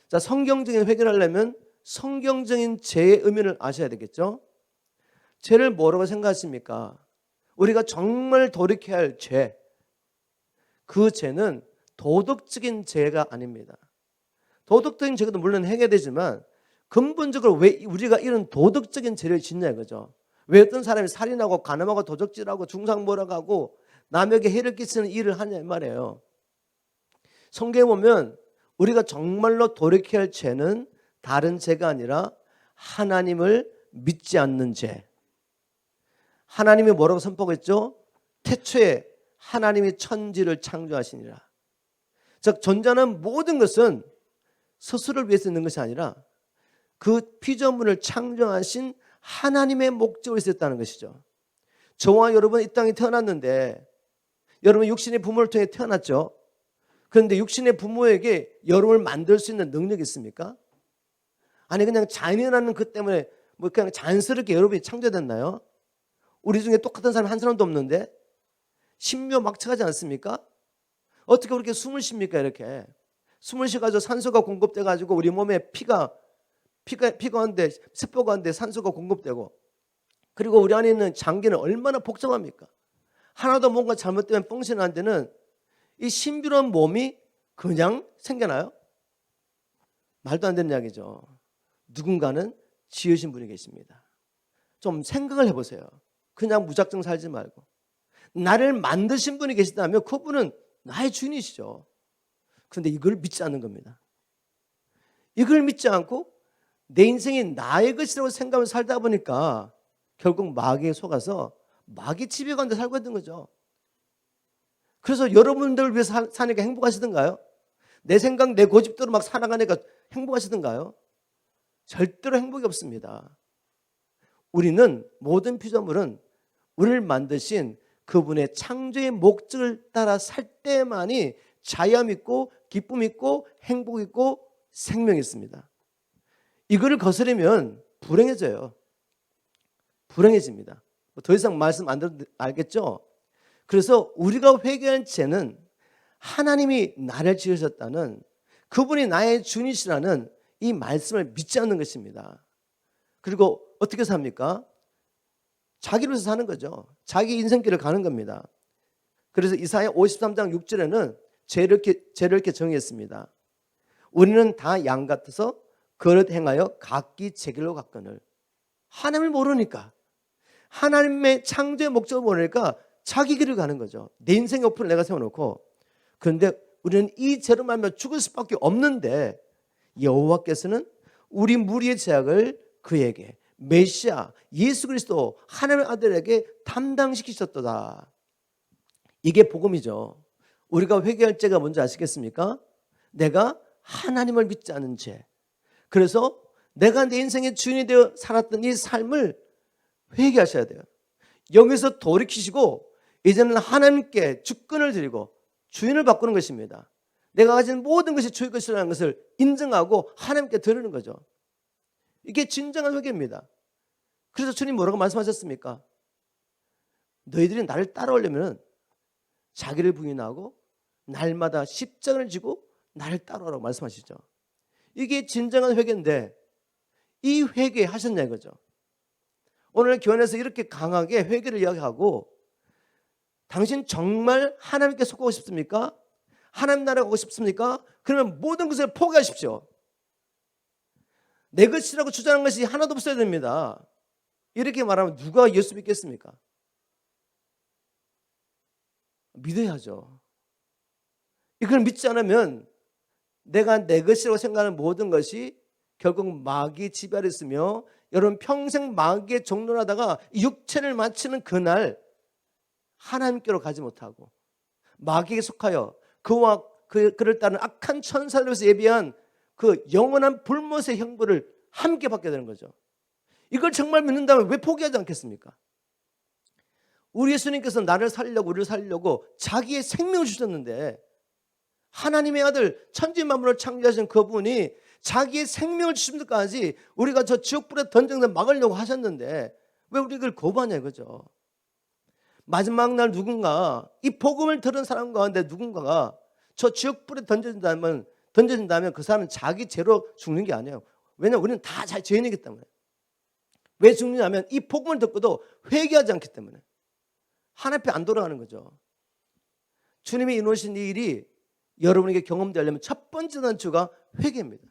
자, 성경적인 회개를 하려면 성경적인 죄의 의미를 아셔야 되겠죠. 죄를 뭐라고 생각하십니까? 우리가 정말 돌이켜야 할 죄, 그 죄는 도덕적인 죄가 아닙니다. 도덕적인 죄도 물론 행해야 되지만 근본적으로 왜 우리가 이런 도덕적인 죄를 짓냐 이거죠. 왜 어떤 사람이 살인하고 간음하고 도적질하고 중상모략하고 남에게 해를 끼치는 일을 하냐 이 말이에요. 성경에 보면 우리가 정말로 돌이켜야 할 죄는 다른 죄가 아니라 하나님을 믿지 않는 죄. 하나님이 뭐라고 선포했죠? 태초에 하나님이 천지를 창조하시니라. 즉 존재하는 모든 것은 스스로를 위해서 있는 것이 아니라 그 피조물을 창조하신 하나님의 목적을 있었다는 것이죠. 저와 여러분 이 땅에 태어났는데 여러분 육신의 부모를 통해 태어났죠. 그런데 육신의 부모에게 여러분을 만들 수 있는 능력이 있습니까? 아니 그냥 자연이라는 그 때문에 뭐 그냥 자연스럽게 여러분이 창조됐나요? 우리 중에 똑같은 사람 한 사람도 없는데 신묘막측하지 않습니까? 어떻게 그렇게 숨을 쉽니까? 이렇게 숨을 쉬가지고 산소가 공급돼가지고 우리 몸에 피가 하는데 세포가 하는데 산소가 공급되고, 그리고 우리 안에 있는 장기는 얼마나 복잡합니까? 하나도 뭔가 잘못되면 뻥신한 데는 이 신비로운 몸이 그냥 생겨나요? 말도 안 되는 이야기죠. 누군가는 지으신 분이 계십니다. 좀 생각을 해보세요. 그냥 무작정 살지 말고 나를 만드신 분이 계시다면 그분은 나의 주인이시죠. 그런데 이걸 믿지 않는 겁니다. 이걸 믿지 않고 내 인생이 나의 것이라고 생각하면서 살다 보니까 결국 마귀에 속아서 마귀 집에 가는데 살고 있는 거죠. 그래서 여러분들을 위해서 사니까 행복하시던가요? 내 생각, 내 고집대로 막 살아가니까 행복하시던가요? 절대로 행복이 없습니다. 우리는 모든 피조물은 우리를 만드신 그분의 창조의 목적을 따라 살 때만이 자유함 있고 기쁨 있고 행복 있고 생명이 있습니다. 이거를 거스르면 불행해져요. 불행해집니다. 더 이상 말씀 안 드려도 알겠죠? 그래서 우리가 회개할 죄는 하나님이 나를 지으셨다는, 그분이 나의 주인이시라는 이 말씀을 믿지 않는 것입니다. 그리고 어떻게 삽니까? 자기를 위해서 사는 거죠. 자기 인생길을 가는 겁니다. 그래서 이사야 53장 6절에는 죄를 이렇게 정의했습니다. 우리는 다 양 같아서 그릇 행하여 각기 제 길로 갔거늘. 하나님을 모르니까, 하나님의 창조의 목적을 모르니까 자기 길을 가는 거죠. 내 인생의 오픈을 내가 세워놓고. 그런데 우리는 이 죄로 말하면 죽을 수밖에 없는데 여호와께서는 우리 무리의 죄악을 그에게, 메시아 예수 그리스도 하나님의 아들에게 담당시키셨도다. 이게 복음이죠. 우리가 회개할 죄가 뭔지 아시겠습니까? 내가 하나님을 믿지 않은 죄. 그래서 내가 내 인생의 주인이 되어 살았던 이 삶을 회개하셔야 돼요. 여기서 돌이키시고 이제는 하나님께 주권을 드리고 주인을 바꾸는 것입니다. 내가 가진 모든 것이 주의 것이라는 것을 인정하고 하나님께 드리는 거죠. 이게 진정한 회개입니다. 그래서 주님 뭐라고 말씀하셨습니까? 너희들이 나를 따라오려면 자기를 부인하고 날마다 십자가를 지고 나를 따라오라고 말씀하시죠. 이게 진정한 회개인데 이 회개 하셨냐 이거죠. 오늘 교회에서 이렇게 강하게 회개를 이야기하고, 당신 정말 하나님께 속하고 싶습니까? 하나님 나라에 가고 싶습니까? 그러면 모든 것을 포기하십시오. 내 것이라고 주장하는 것이 하나도 없어야 됩니다. 이렇게 말하면 누가 예수 믿겠습니까? 믿어야죠. 이걸 믿지 않으면 내가 내 것이라고 생각하는 모든 것이 결국 마귀의 지배 아래 있으며, 여러분 평생 마귀의 종노하다가 육체를 마치는 그날 하나님께로 가지 못하고 마귀에게 속하여 그와 그를 따르는 악한 천사를 위해서 예비한 그 영원한 불못의 형벌을 함께 받게 되는 거죠. 이걸 정말 믿는다면 왜 포기하지 않겠습니까? 우리 예수님께서 나를 살려고, 우리를 살려고 자기의 생명을 주셨는데, 하나님의 아들 천지 만물을 창조하신 그분이 자기의 생명을 주신 것까지 우리가 저 지옥불에 던져서 막으려고 하셨는데 왜 우리 그걸 거부하냐 이거죠. 마지막 날 누군가, 이 복음을 들은 사람 가운데 누군가가 저 지옥불에 던져진다면 그 사람은 자기 죄로 죽는 게 아니에요. 왜냐하면 우리는 다 죄인이기 때문에. 왜 죽느냐면 이 복음을 듣고도 회개하지 않기 때문에 하나님 앞에 안 돌아가는 거죠. 주님이 이루신 이 일이 여러분에게 경험되려면 첫 번째 단추가 회개입니다.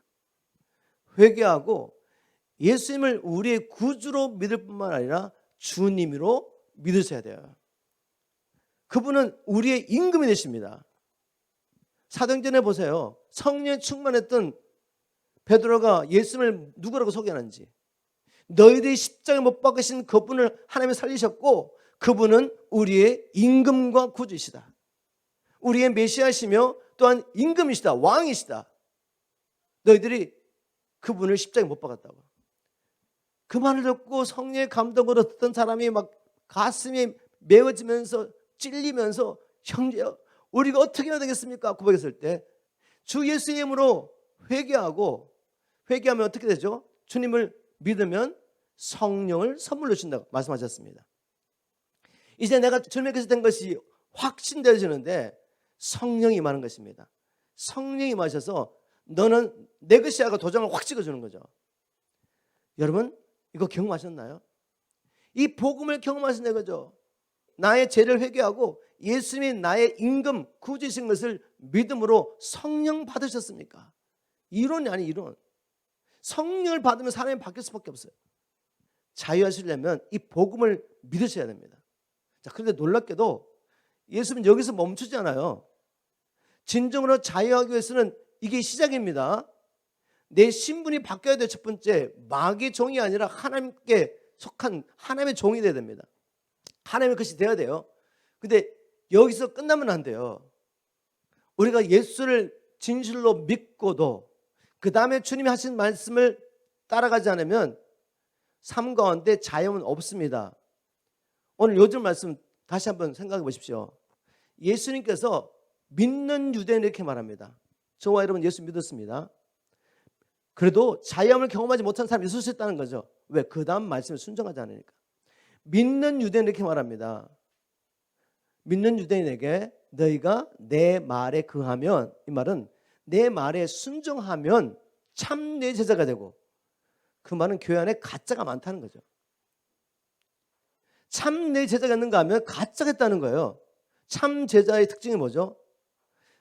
회개하고 예수님을 우리의 구주로 믿을 뿐만 아니라 주님으로 믿으셔야 돼요. 그분은 우리의 임금이 되십니다. 사도행전에 보세요. 성령에 충만했던 베드로가 예수님을 누구라고 소개하는지, 너희들이 십자가에 못 박으신 그분을 하나님이 살리셨고 그분은 우리의 임금과 구주이시다. 우리의 메시아시며 또한 임금이시다. 왕이시다. 너희들이 그분을 십자가에 못 박았다고. 그 말을 듣고 성령의 감동으로 듣던 사람이 막 가슴이 메워지면서 찔리면서, 형제여 우리가 어떻게 해야 되겠습니까? 고백했을 때 주 예수의 이름으로 회개하면 어떻게 되죠? 주님을 믿으면 성령을 선물로 주신다고 말씀하셨습니다. 이제 내가 주님께서 된 것이 확신되어지는데 성령이 임하는 것입니다. 성령이 임하셔서 너는 내 것이야 하고 도장을 확 찍어주는 거죠. 여러분 이거 경험하셨나요? 이 복음을 경험하신 거죠. 나의 죄를 회개하고 예수님이 나의 임금 구주이신 것을 믿음으로 성령 받으셨습니까? 이론이 아니 이론. 성령을 받으면 사람이 바뀔 수밖에 없어요. 자유하시려면 이 복음을 믿으셔야 됩니다. 자, 그런데 놀랍게도 예수는 여기서 멈추지 않아요. 진정으로 자유하기 위해서는 이게 시작입니다. 내 신분이 바뀌어야 돼. 첫 번째, 마귀의 종이 아니라 하나님께 속한 하나님의 종이 돼야 됩니다. 하나님의 것이 돼야 돼요. 근데 여기서 끝나면 안 돼요. 우리가 예수를 진실로 믿고도 그 다음에 주님이 하신 말씀을 따라가지 않으면 삶 가운데 자유는 없습니다. 오늘 요즘 말씀 다시 한번 생각해 보십시오. 예수님께서 믿는 유대인 이렇게 말합니다. 저와 여러분 예수 믿었습니다. 그래도 자유함을 경험하지 못한 사람이 있을 수 있다는 거죠. 왜? 그 다음 말씀을 순종하지 않으니까. 믿는 유대인 이렇게 말합니다. 믿는 유대인에게 너희가 내 말에 거하면, 이 말은 내 말에 순종하면 참 내 제자가 되고, 그 말은 교회 안에 가짜가 많다는 거죠. 참 내 제자가 있는가 하면 가짜가 있다는 거예요. 참 제자의 특징이 뭐죠?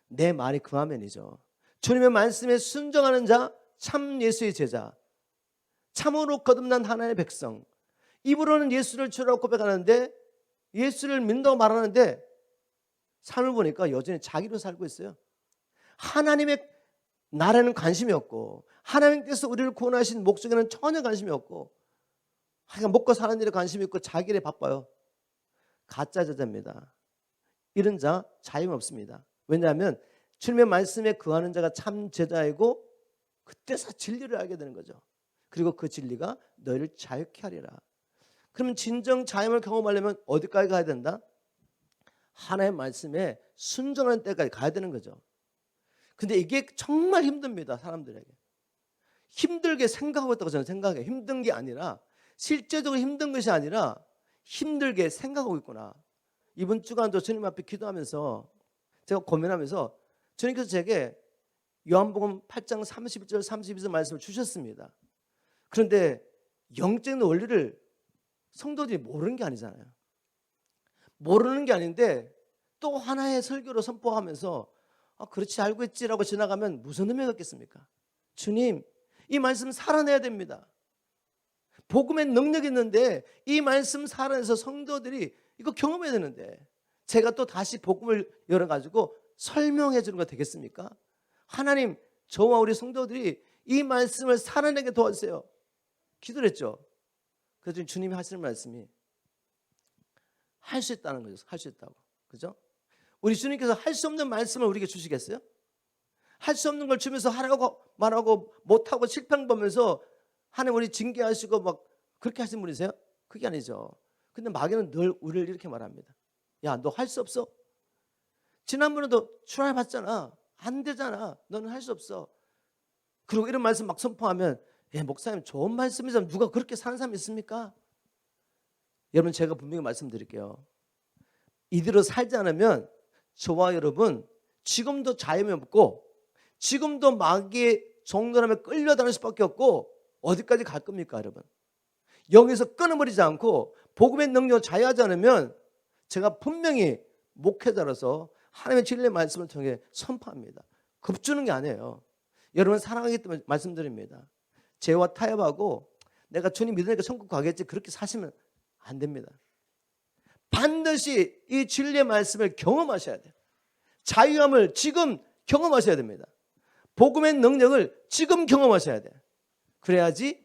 내 말이 거하면이죠. 주님의 말씀에 순종하는 자, 참 예수의 제자, 참으로 거듭난 하나님의 백성. 입으로는 예수를 주라고 고백하는데, 예수를 믿는다고 말하는데 삶을 보니까 여전히 자기로 살고 있어요. 하나님의 나라에는 관심이 없고, 하나님께서 우리를 구원하신 목적에는 전혀 관심이 없고, 그냥 먹고 사는 일에 관심이 있고 자기 일에 바빠요. 가짜 제자입니다. 이런 자 자유는 없습니다. 왜냐하면 주님의 말씀에 거하는 자가 참 제자이고, 그때서 진리를 알게 되는 거죠. 그리고 그 진리가 너희를 자유케 하리라. 그러면 진정 자유를 경험하려면 어디까지 가야 된다? 하나님의 말씀에 순종하는 때까지 가야 되는 거죠. 근데 이게 정말 힘듭니다. 사람들에게. 힘들게 생각하고 있다고 저는 생각해요. 힘든 게 아니라, 실제적으로 힘든 것이 아니라 힘들게 생각하고 있구나. 이번 주간도 주님 앞에 기도하면서 제가 고민하면서 주님께서 제게 요한복음 8장 31절 32절 말씀을 주셨습니다. 그런데 영적인 원리를 성도들이 모르는 게 아니잖아요. 모르는 게 아닌데 또 하나의 설교로 선포하면서 그렇지 알고 있지라고 지나가면 무슨 의미가 있겠습니까? 주님, 이 말씀 살아내야 됩니다. 복음의 능력이 있는데 이 말씀 살아내서 성도들이 이거 경험해야 되는데 제가 또 다시 복음을 열어가지고 설명해 주는 거 되겠습니까? 하나님, 저와 우리 성도들이 이 말씀을 살아내게 도와주세요. 기도를 했죠. 그래서 주님이 하시는 말씀이 할 수 있다는 거죠. 할 수 있다고. 그죠? 우리 주님께서 할 수 없는 말씀을 우리에게 주시겠어요? 할 수 없는 걸 주면서 하라고 말하고 못하고 실패한 보면서 하나님 우리 징계하시고 막 그렇게 하신 분이세요? 그게 아니죠. 근데 마귀는 늘 우리를 이렇게 말합니다. 야, 너 할 수 없어? 지난번에도 출할 받잖아. 안 되잖아. 너는 할 수 없어. 그리고 이런 말씀 막 선포하면, 목사님 좋은 말씀이지만 누가 그렇게 사는 사람이 있습니까? 여러분, 제가 분명히 말씀드릴게요. 이대로 살지 않으면 저와 여러분 지금도 자유함이 없고, 지금도 마귀의 종노람에 끌려다닐 수밖에 없고, 어디까지 갈 겁니까, 여러분? 여기서 끊어버리지 않고 복음의 능력을 자유하지 않으면 제가 분명히 목회자로서 하나님의 진리의 말씀을 통해 선포합니다. 겁주는 게 아니에요. 여러분 사랑하기 때문에 말씀드립니다. 죄와 타협하고 내가 주님 믿으니까 천국 가겠지 그렇게 사시면 안 됩니다. 반드시 이 진리의 말씀을 경험하셔야 돼요. 자유함을 지금 경험하셔야 됩니다. 복음의 능력을 지금 경험하셔야 돼요. 그래야지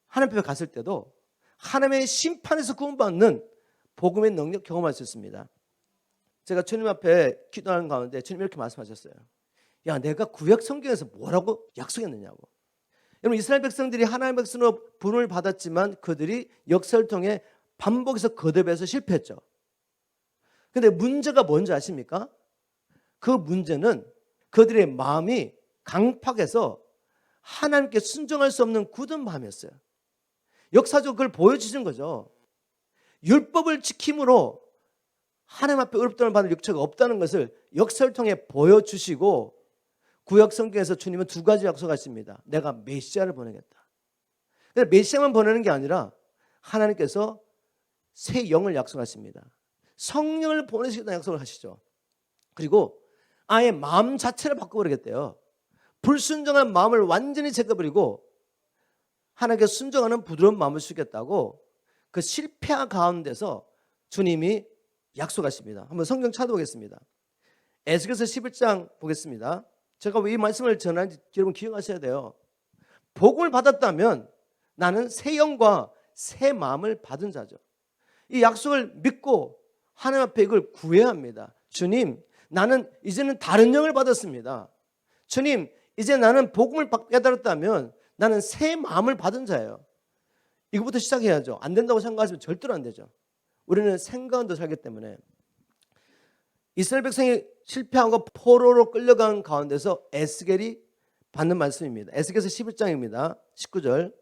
하나님 앞에 갔을 때도 하나님의 심판에서 구원받는 복음의 능력 경험할 수 있습니다. 제가 주님 앞에 기도하는 가운데 주님 이렇게 말씀하셨어요. 야, 내가 구약 성경에서 뭐라고 약속했느냐고. 여러분, 이스라엘 백성들이 하나님의 백성으로 부름을 받았지만 그들이 역사를 통해 반복해서 거듭해서 실패했죠. 그런데 문제가 뭔지 아십니까? 그 문제는 그들의 마음이 강팍해서 하나님께 순종할 수 없는 굳은 마음이었어요. 역사적으로 그걸 보여주신 거죠. 율법을 지킴으로 하나님 앞에 의롭다는 받을 육체가 없다는 것을 역사를 통해 보여주시고, 구약 성경에서 주님은 두 가지 약속하십니다. 내가 메시아를 보내겠다. 근데 메시아만 보내는 게 아니라 하나님께서 새 영을 약속하십니다. 성령을 보내시겠다는 약속을 하시죠. 그리고 아예 마음 자체를 바꿔버리겠대요. 불순종한 마음을 완전히 제거버리고 하나님께 순종하는 부드러운 마음을 주겠다고, 그 실패한 가운데서 주님이 약속하십니다. 한번 성경 찾아보겠습니다. 에스겔서 11장 보겠습니다. 제가 왜 이 말씀을 전하는지 여러분 기억하셔야 돼요. 복을 받았다면 나는 새 영과 새 마음을 받은 자죠. 이 약속을 믿고 하나님 앞에 이걸 구해야 합니다. 주님, 나는 이제는 다른 영을 받았습니다. 주님, 이제 나는 복음을 깨달았다면 나는 새 마음을 받은 자예요. 이거부터 시작해야죠. 안 된다고 생각하시면 절대로 안 되죠. 우리는 생각도 살기 때문에. 이스라엘 백성이 실패하고 포로로 끌려간 가운데서 에스겔이 받는 말씀입니다. 에스겔서 11장입니다. 19절.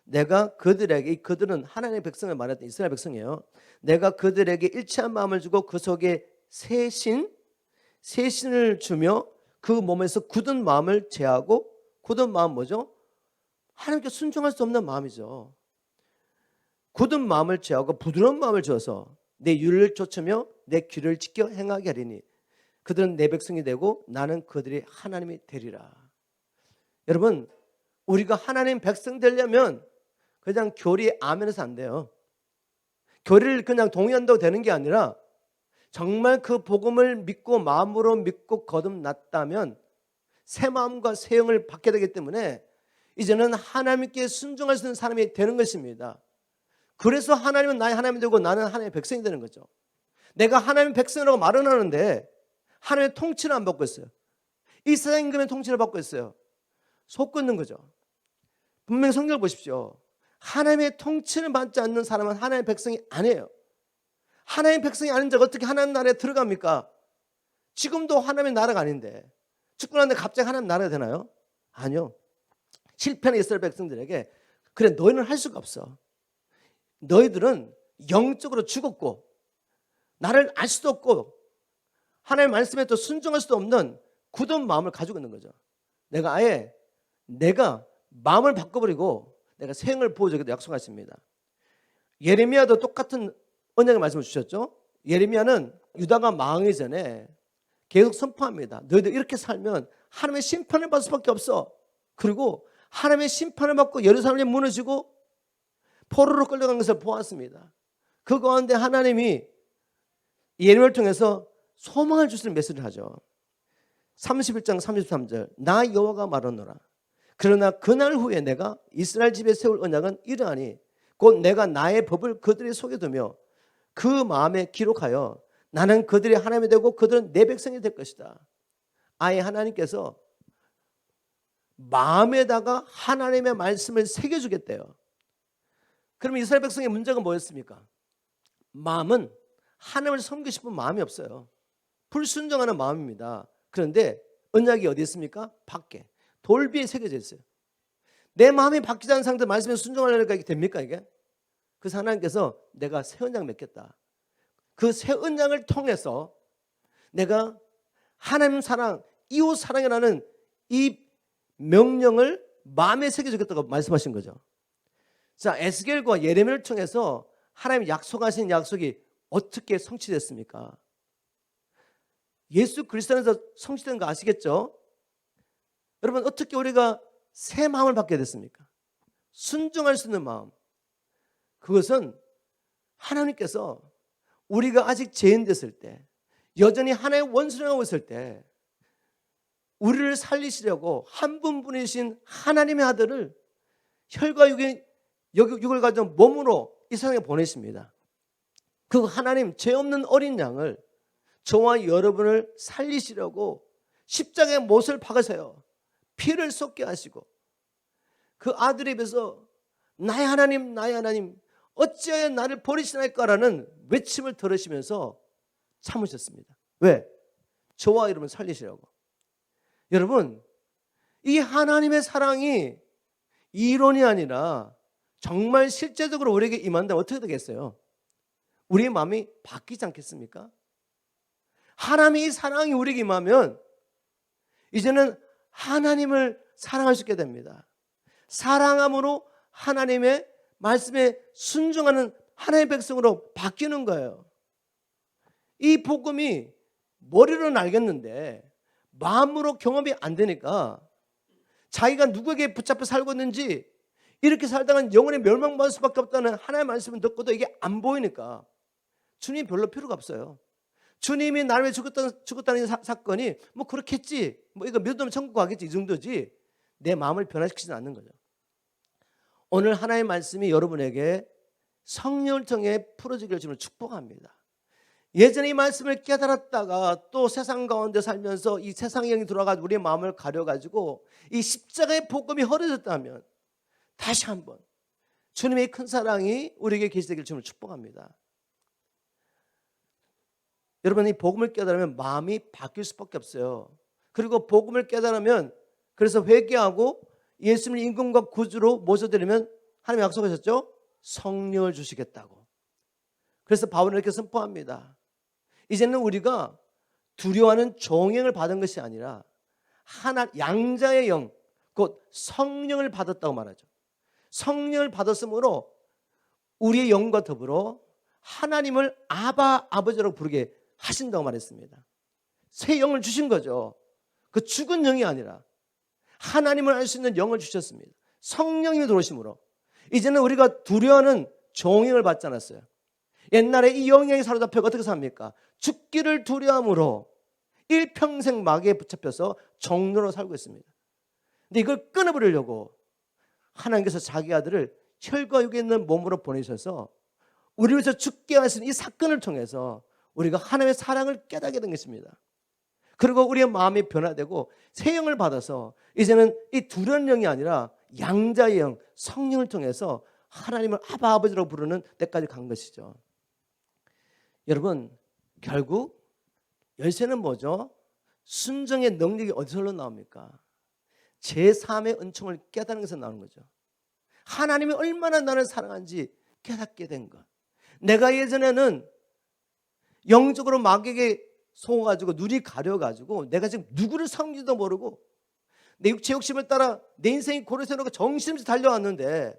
내가 그들에게, 그들은 하나님의 백성을 말했던 이스라엘 백성이에요. 내가 그들에게 일치한 마음을 주고 그 속에 새 신을 주며 그 몸에서 굳은 마음을 제하고, 굳은 마음 뭐죠? 하나님께 순종할 수 없는 마음이죠. 굳은 마음을 제하고 부드러운 마음을 주어서 내 율을 쫓으며 내 길을 지켜 행하게 하리니 그들은 내 백성이 되고 나는 그들이 하나님이 되리라. 여러분, 우리가 하나님 백성 되려면 그냥 교리 아멘해서 안 돼요. 교리를 그냥 동의한다고 되는 게 아니라 정말 그 복음을 믿고 마음으로 믿고 거듭났다면 새 마음과 새 영을 받게 되기 때문에 이제는 하나님께 순종할 수 있는 사람이 되는 것입니다. 그래서 하나님은 나의 하나님이 되고 나는 하나님의 백성이 되는 거죠. 내가 하나님의 백성이라고 말은 하는데 하나님의 통치를 안 받고 있어요. 이 세상 임금의 통치를 받고 있어요. 속 끊는 거죠. 분명히 성경을 보십시오. 하나님의 통치를 받지 않는 사람은 하나님의 백성이 아니에요. 하나님의 백성이 아닌 자가 어떻게 하나님 나라에 들어갑니까? 지금도 하나님의 나라가 아닌데 축구하는데 갑자기 하나님 나라가 되나요? 아니요. 실패한 이스라엘 백성들에게 그래 너희는 할 수가 없어. 너희들은 영적으로 죽었고 나를 알 수도 없고 하나님의 말씀에 또 순종할 수도 없는 굳은 마음을 가지고 있는 거죠. 내가 마음을 바꿔버리고 내가 새 영을 부어주겠다 약속하십니다. 예레미야도 똑같은 언약의 말씀을 주셨죠. 예레미야는 유다가 망하기 전에 계속 선포합니다. 너희들 이렇게 살면 하나님의 심판을 받을 수밖에 없어. 그리고 하나님의 심판을 받고 예루살렘이 무너지고 포로로 끌려간 것을 보았습니다. 그 가운데 하나님이 예레미야를 통해서 소망을 주시는 메시지를 하죠. 31장 33절 나 여호와가 말하노라. 그러나 그날 후에 내가 이스라엘 집에 세울 언약은 이러하니 곧 내가 나의 법을 그들의 속에 두며 그 마음에 기록하여 나는 그들의 하나님이 되고 그들은 내 백성이 될 것이다. 아예 하나님께서 마음에다가 하나님의 말씀을 새겨주겠대요. 그러면 이스라엘 백성의 문제가 뭐였습니까? 마음은 하나님을 섬기고 싶은 마음이 없어요. 불순종하는 마음입니다. 그런데 언약이 어디 있습니까? 밖에 돌비에 새겨져 있어요. 내 마음이 바뀌지 않은 상태 말씀에 순종하려니까 이게 됩니까 이게? 그래서 하나님께서 내가 새 언약 맺겠다. 그 새 언약을 통해서 내가 하나님 사랑, 이웃 사랑이라는 이 명령을 마음에 새겨주겠다고 말씀하신 거죠. 자, 에스겔과 예레미야를 통해서 하나님이 약속하신 약속이 어떻게 성취됐습니까? 예수 그리스도 안에서 성취된 거 아시겠죠? 여러분 어떻게 우리가 새 마음을 받게 됐습니까? 순종할 수 있는 마음. 그것은 하나님께서 우리가 아직 죄인 됐을 때 여전히 하나님의 원수를 하고 있을 때 우리를 살리시려고 한 분뿐이신 하나님의 아들을 혈과 육을 가진 몸으로 이 세상에 보내십니다. 그 하나님 죄 없는 어린 양을 저와 여러분을 살리시려고 십자가에 못을 박으세요. 피를 쏟게 하시고 그 아들 입에서 나의 하나님 나의 하나님 어찌하여 나를 버리시나이까라는 외침을 들으시면서 참으셨습니다. 왜? 저와 여러분을 살리시려고. 여러분 이 하나님의 사랑이 이론이 아니라 정말 실제적으로 우리에게 임한다면 어떻게 되겠어요? 우리의 마음이 바뀌지 않겠습니까? 하나님의 사랑이 우리에게 임하면 이제는 하나님을 사랑할 수 있게 됩니다. 사랑함으로 하나님의 말씀에 순종하는 하나님의 백성으로 바뀌는 거예요. 이 복음이 머리로는 알겠는데 마음으로 경험이 안 되니까 자기가 누구에게 붙잡혀 살고 있는지 이렇게 살다간 영원히 멸망받을 수밖에 없다는 하나님의 말씀을 듣고도 이게 안 보이니까 주님 별로 필요가 없어요. 주님이 나를 위해 죽었다는 사건이 뭐 그렇겠지, 뭐 이거 믿으면 천국 가겠지, 이 정도지 내 마음을 변화시키지는 않는 거죠. 오늘 하나님의 말씀이 여러분에게 성령을 통해 풀어지기를 주님을 축복합니다. 예전에 이 말씀을 깨달았다가 또 세상 가운데 살면서 이 세상의 영이 들어와가지고 우리의 마음을 가려가지고 이 십자가의 복음이 허려졌다면 다시 한번 주님의 큰 사랑이 우리에게 계시되기를 주님을 축복합니다. 여러분, 이 복음을 깨달으면 마음이 바뀔 수밖에 없어요. 그리고 복음을 깨달으면 그래서 회개하고 예수님을 임금과 구주로 모셔드리면 하나님이 약속하셨죠? 성령을 주시겠다고. 그래서 바울은 이렇게 선포합니다. 이제는 우리가 두려워하는 종행을 받은 것이 아니라 하나 양자의 영, 곧 성령을 받았다고 말하죠. 성령을 받았으므로 우리의 영과 더불어 하나님을 아바, 아버지라고 부르게 하신다고 말했습니다. 새 영을 주신 거죠. 그 죽은 영이 아니라 하나님을 알 수 있는 영을 주셨습니다. 성령이 들어오심으로 이제는 우리가 두려워하는 종행을 받지 않았어요. 옛날에 이 영에 사로잡혀 어떻게 삽니까? 죽기를 두려움으로 일평생 마귀에 붙잡혀서 종로로 살고 있습니다. 근데 이걸 끊어버리려고 하나님께서 자기 아들을 혈과 육에 있는 몸으로 보내셔서 우리를 위해서 죽게 하신 이 사건을 통해서 우리가 하나님의 사랑을 깨닫게 된 것입니다. 그리고 우리의 마음이 변화되고 새 영을 받아서 이제는 이 두려운 영이 아니라 양자의 영, 성령을 통해서 하나님을 아바 아버지라고 부르는 때까지 간 것이죠. 여러분, 결국 열쇠는 뭐죠? 순종의 능력이 어디서 나옵니까? 제3의 은총을 깨닫는 것에서 나오는 거죠. 하나님이 얼마나 나를 사랑하는지 깨닫게 된 것. 내가 예전에는 영적으로 마귀에게 속아가지고 눈이 가려가지고 내가 지금 누구를 섬기지도 모르고 내 육체 욕심을 따라 내 인생이 고르게 놓고 정신없이 달려왔는데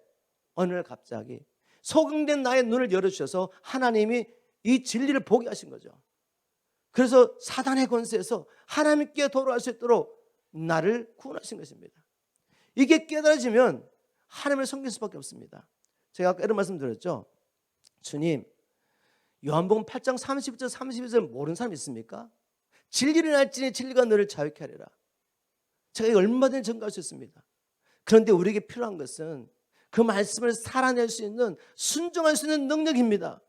어느 날 갑자기 소경된 나의 눈을 열어주셔서 하나님이 이 진리를 보게 하신 거죠. 그래서 사단의 권세에서 하나님께 돌아갈 수 있도록 나를 구원하신 것입니다. 이게 깨달아지면 하나님을 섬길 수밖에 없습니다. 제가 아까 이런 말씀 드렸죠. 주님, 요한복음 8장 31절 32절 모르는 사람 있습니까? 진리를 알지니 진리가 너를 자유케 하리라. 제가 얼마든지 증거할 수 있습니다. 그런데 우리에게 필요한 것은 그 말씀을 살아낼 수 있는, 순종할 수 있는 능력입니다.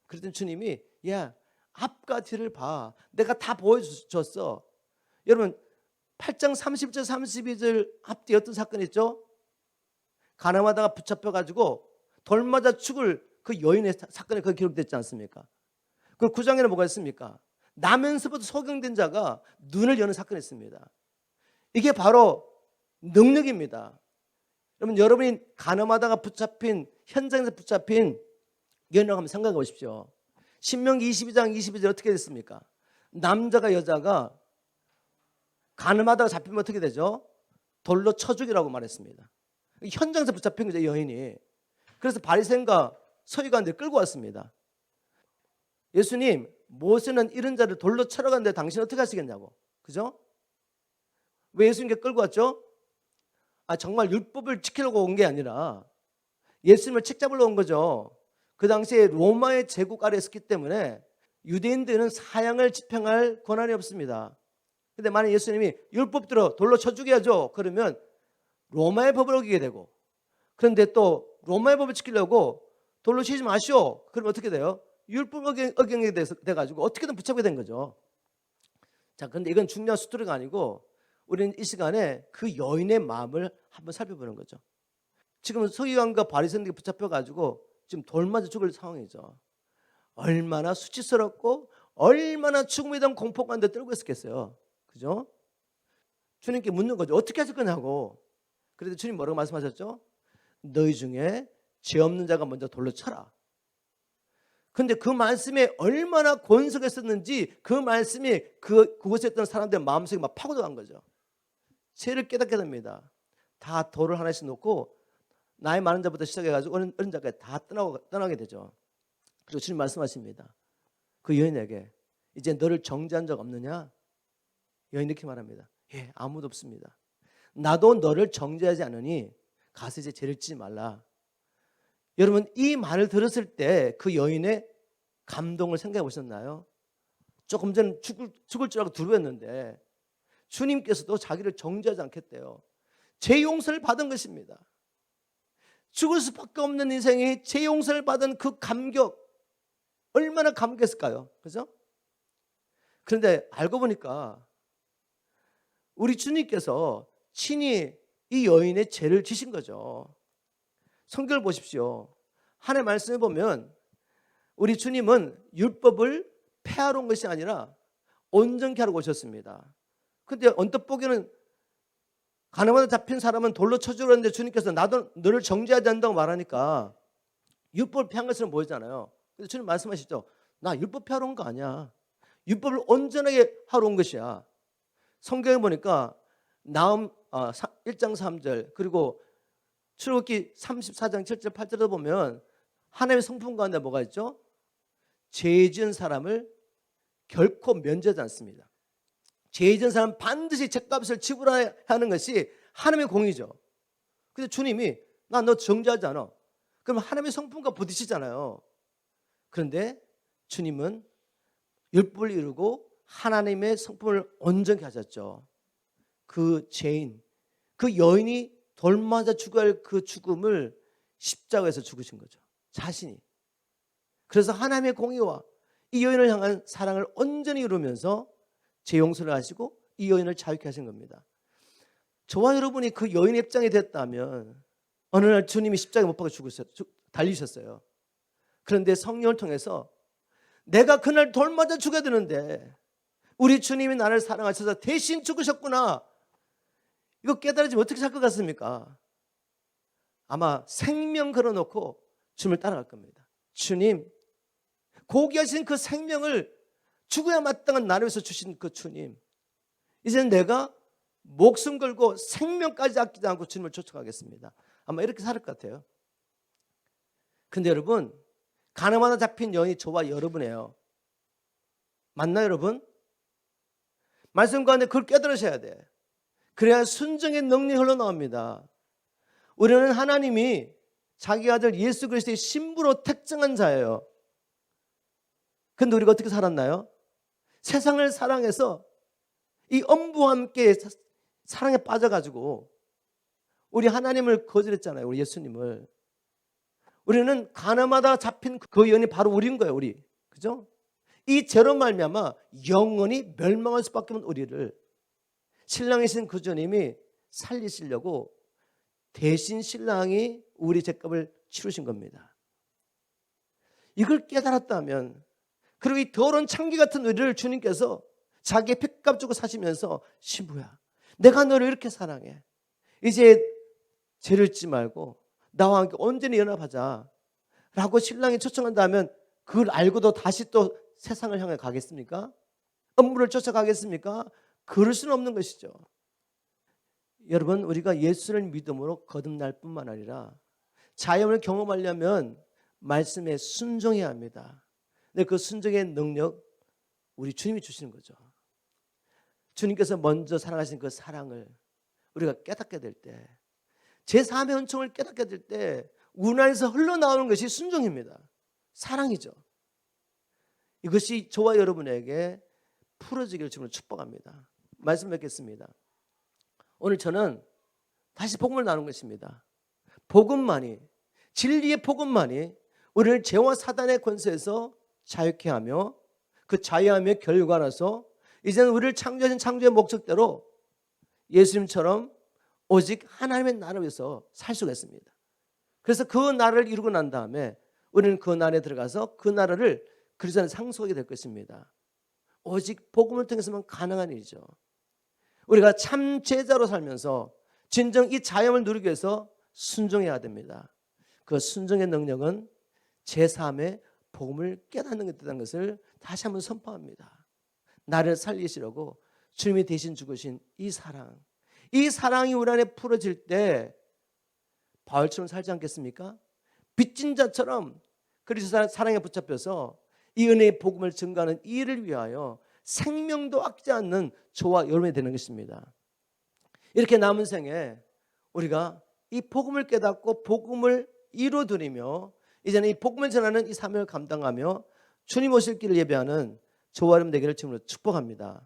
그랬더니 주님이 야, 앞과 뒤를 봐. 내가 다 보여줬어. 여러분, 8장 30절 32절 앞뒤에 어떤 사건이 있죠? 가늠하다가 붙잡혀가지고 돌 맞아 죽을 그 여인의 사건이 거기 기록됐지 않습니까? 그 9장에는 뭐가 있습니까? 나면서부터 소경된 자가 눈을 여는 사건이 있습니다. 이게 바로 능력입니다. 여러분, 여러분이 가늠하다가 붙잡힌, 현장에서 붙잡힌 여인이라고 한번 생각해 보십시오. 신명기 22장 22절 어떻게 됐습니까? 남자가 여자가 가늠하다가 잡히면 어떻게 되죠? 돌로 쳐 죽이라고 말했습니다. 현장에서 붙잡힌 거죠, 여인이. 그래서 바리새인과 서기관들이 끌고 왔습니다. 예수님, 모세는 이런 자를 돌로 쳐러 갔는데 당신 어떻게 하시겠냐고. 그죠? 왜 예수님께 끌고 왔죠? 정말 율법을 지키려고 온 게 아니라 예수님을 책잡으러 온 거죠. 그 당시에 로마의 제국 아래에 있었기 때문에 유대인들은 사형을 집행할 권한이 없습니다. 근데 만약 예수님이 율법대로 돌로 쳐 죽여야죠. 그러면 로마의 법을 어기게 되고, 그런데 또 로마의 법을 지키려고 돌로 치지 마시오. 그러면 어떻게 돼요? 율법 어경에 돼가지고 어떻게든 붙잡게 된 거죠. 자, 그런데 이건 중요한 스토리가 아니고 우리는 이 시간에 그 여인의 마음을 한번 살펴보는 거죠. 지금 서기관과 바리새인들이 붙잡혀가지고 지금 돌 맞아 죽을 상황이죠. 얼마나 수치스럽고 얼마나 죽음에 대한 공포 가운데 떨고 있었겠어요. 그죠? 주님께 묻는 거죠. 어떻게 하실 거냐고. 그래도 주님 뭐라고 말씀하셨죠? 너희 중에 죄 없는 자가 먼저 돌로 쳐라. 근데 그 말씀에 얼마나 권세가 있었는지 그 말씀이 그곳에 있던 사람들의 마음속에 막 파고들어간 거죠. 죄를 깨닫게 됩니다. 다 돌을 하나씩 놓고 나이 많은 자부터 시작해가지고 어린 자까지 다 떠나게 되죠. 그리고 주님 말씀하십니다. 그 여인에게 이제 너를 정죄한 적 없느냐? 여인 이렇게 말합니다. 예, 아무도 없습니다. 나도 너를 정죄하지 않으니 가서 이제 죄를 짓지 말라. 여러분, 이 말을 들었을 때 그 여인의 감동을 생각해 보셨나요? 조금 전 죽을 줄 알고 두려웠는데 주님께서도 자기를 정죄하지 않겠대요. 죄 용서를 받은 것입니다. 죽을 수밖에 없는 인생이 죄 용서를 받은 그 감격, 얼마나 감격했을까요? 그죠? 그런데 알고 보니까 우리 주님께서 친히 이 여인의 죄를 지신 거죠. 성경을 보십시오. 하나님의 말씀을 보면 우리 주님은 율법을 폐하러 온 것이 아니라 온전케 하러 오셨습니다. 그런데 언뜻 보기에는 가늠하다 잡힌 사람은 돌로 쳐주려는데 주님께서 나도 너를 정죄하지 않는다고 말하니까 율법을 폐한 것처럼 보이잖아요. 그래서 주님 말씀하시죠. 나 율법 폐하러 온 거 아니야. 율법을 온전하게 하러 온 것이야. 성경에 보니까 나음 1장 3절 그리고 출애굽기 34장 7절 8절에 보면 하나님의 성품 가운데 뭐가 있죠? 죄 지은 사람을 결코 면제하지 않습니다. 죄 지은 사람 반드시 죄값을 지불해야 하는 것이 하나님의 공의죠. 근데 주님이 나 너 정죄하지 않아. 그럼 하나님의 성품과 부딪히잖아요. 그런데 주님은 율법을 이루고 하나님의 성품을 온전히 하셨죠. 그 죄인, 그 여인이 돌 맞아 죽어야 할 그 죽음을 십자가에서 죽으신 거죠. 자신이. 그래서 하나님의 공의와 이 여인을 향한 사랑을 온전히 이루면서 죄 용서를 하시고 이 여인을 자유케 하신 겁니다. 저와 여러분이 그 여인의 입장이 됐다면 어느 날 주님이 십자가에 못 박아 달리셨어요. 그런데 성령을 통해서 내가 그날 돌 맞아 죽어야 되는데 우리 주님이 나를 사랑하셔서 대신 죽으셨구나. 이거 깨달아지면 어떻게 살 것 같습니까? 아마 생명 걸어놓고 주님을 따라갈 겁니다. 주님, 고귀하신 그 생명을 죽어야 마땅한 나를 위해서 주신 그 주님, 이제는 내가 목숨 걸고 생명까지 아끼지 않고 주님을 쫓아가겠습니다. 아마 이렇게 살 것 같아요. 근데 여러분, 가늠하다 잡힌 여인이 저와 여러분이에요. 맞나요, 여러분? 말씀 가운데 그걸 깨달으셔야 돼. 그래야 순종의 능력이 흘러나옵니다. 우리는 하나님이 자기 아들 예수 그리스도의 신부로 택정한 자예요. 근데 우리가 어떻게 살았나요? 세상을 사랑해서 이 엄부와 함께 사랑에 빠져가지고 우리 하나님을 거절했잖아요. 우리 예수님을. 우리는 가늠하다 잡힌 그 여인이 바로 우리인 거예요. 우리. 그죠? 이 죄로 말미암아 영원히 멸망할 수밖에 없는 우리를 신랑이신 그 주님이 살리시려고 대신 신랑이 우리 죄값을 치르신 겁니다. 이걸 깨달았다면, 그리고 이 더러운 창기 같은 우리를 주님께서 자기의 핏값 주고 사시면서 신부야, 내가 너를 이렇게 사랑해. 이제 죄를 짓지 말고 나와 함께 온전히 연합하자 라고 신랑이 초청한다면 그걸 알고도 다시 또 세상을 향해 가겠습니까? 업무를 쫓아가겠습니까? 그럴 수는 없는 것이죠. 여러분, 우리가 예수를 믿음으로 거듭날 뿐만 아니라 자연을 경험하려면 말씀에 순종해야 합니다. 근데 그 순종의 능력 우리 주님이 주시는 거죠. 주님께서 먼저 사랑하신 그 사랑을 우리가 깨닫게 될 때, 제3의 은총을 깨닫게 될 때 우리 안에서 흘러나오는 것이 순종입니다. 사랑이죠. 이것이 저와 여러분에게 풀어지기를 주님을 축복합니다. 말씀 뵙겠습니다. 오늘 저는 다시 복음을 나누는 것입니다. 복음만이, 진리의 복음만이 우리를 죄와 사단의 권세에서 자유케 하며 그 자유함의 결과라서 이제는 우리를 창조하신 창조의 목적대로 예수님처럼 오직 하나님의 나라를 위해서 살 수가 있습니다. 그래서 그 나라를 이루고 난 다음에 우리는 그 나라에 들어가서 그 나라를 그리스도 안에 상속하게 될 것입니다. 오직 복음을 통해서만 가능한 일이죠. 우리가 참 제자로 살면서 진정 이 자유함을 누리기 위해서 순종해야 됩니다. 그 순종의 능력은 제3의 복음을 깨닫는 것이라는 것을 다시 한번 선포합니다. 나를 살리시려고 주님이 대신 죽으신 이 사랑, 이 사랑이 우리 안에 풀어질 때 바울처럼 살지 않겠습니까? 빚진 자처럼 그리스도 사랑에 붙잡혀서 이 은혜의 복음을 증거하는 이 일을 위하여 생명도 아끼지 않는 저와 여러분이 되는 것입니다. 이렇게 남은 생에 우리가 이 복음을 깨닫고 복음을 이루어드리며 이제는 이 복음을 전하는 이 사명을 감당하며 주님 오실 길을 예배하는 저와 여러분 되기를 주님으로 축복합니다.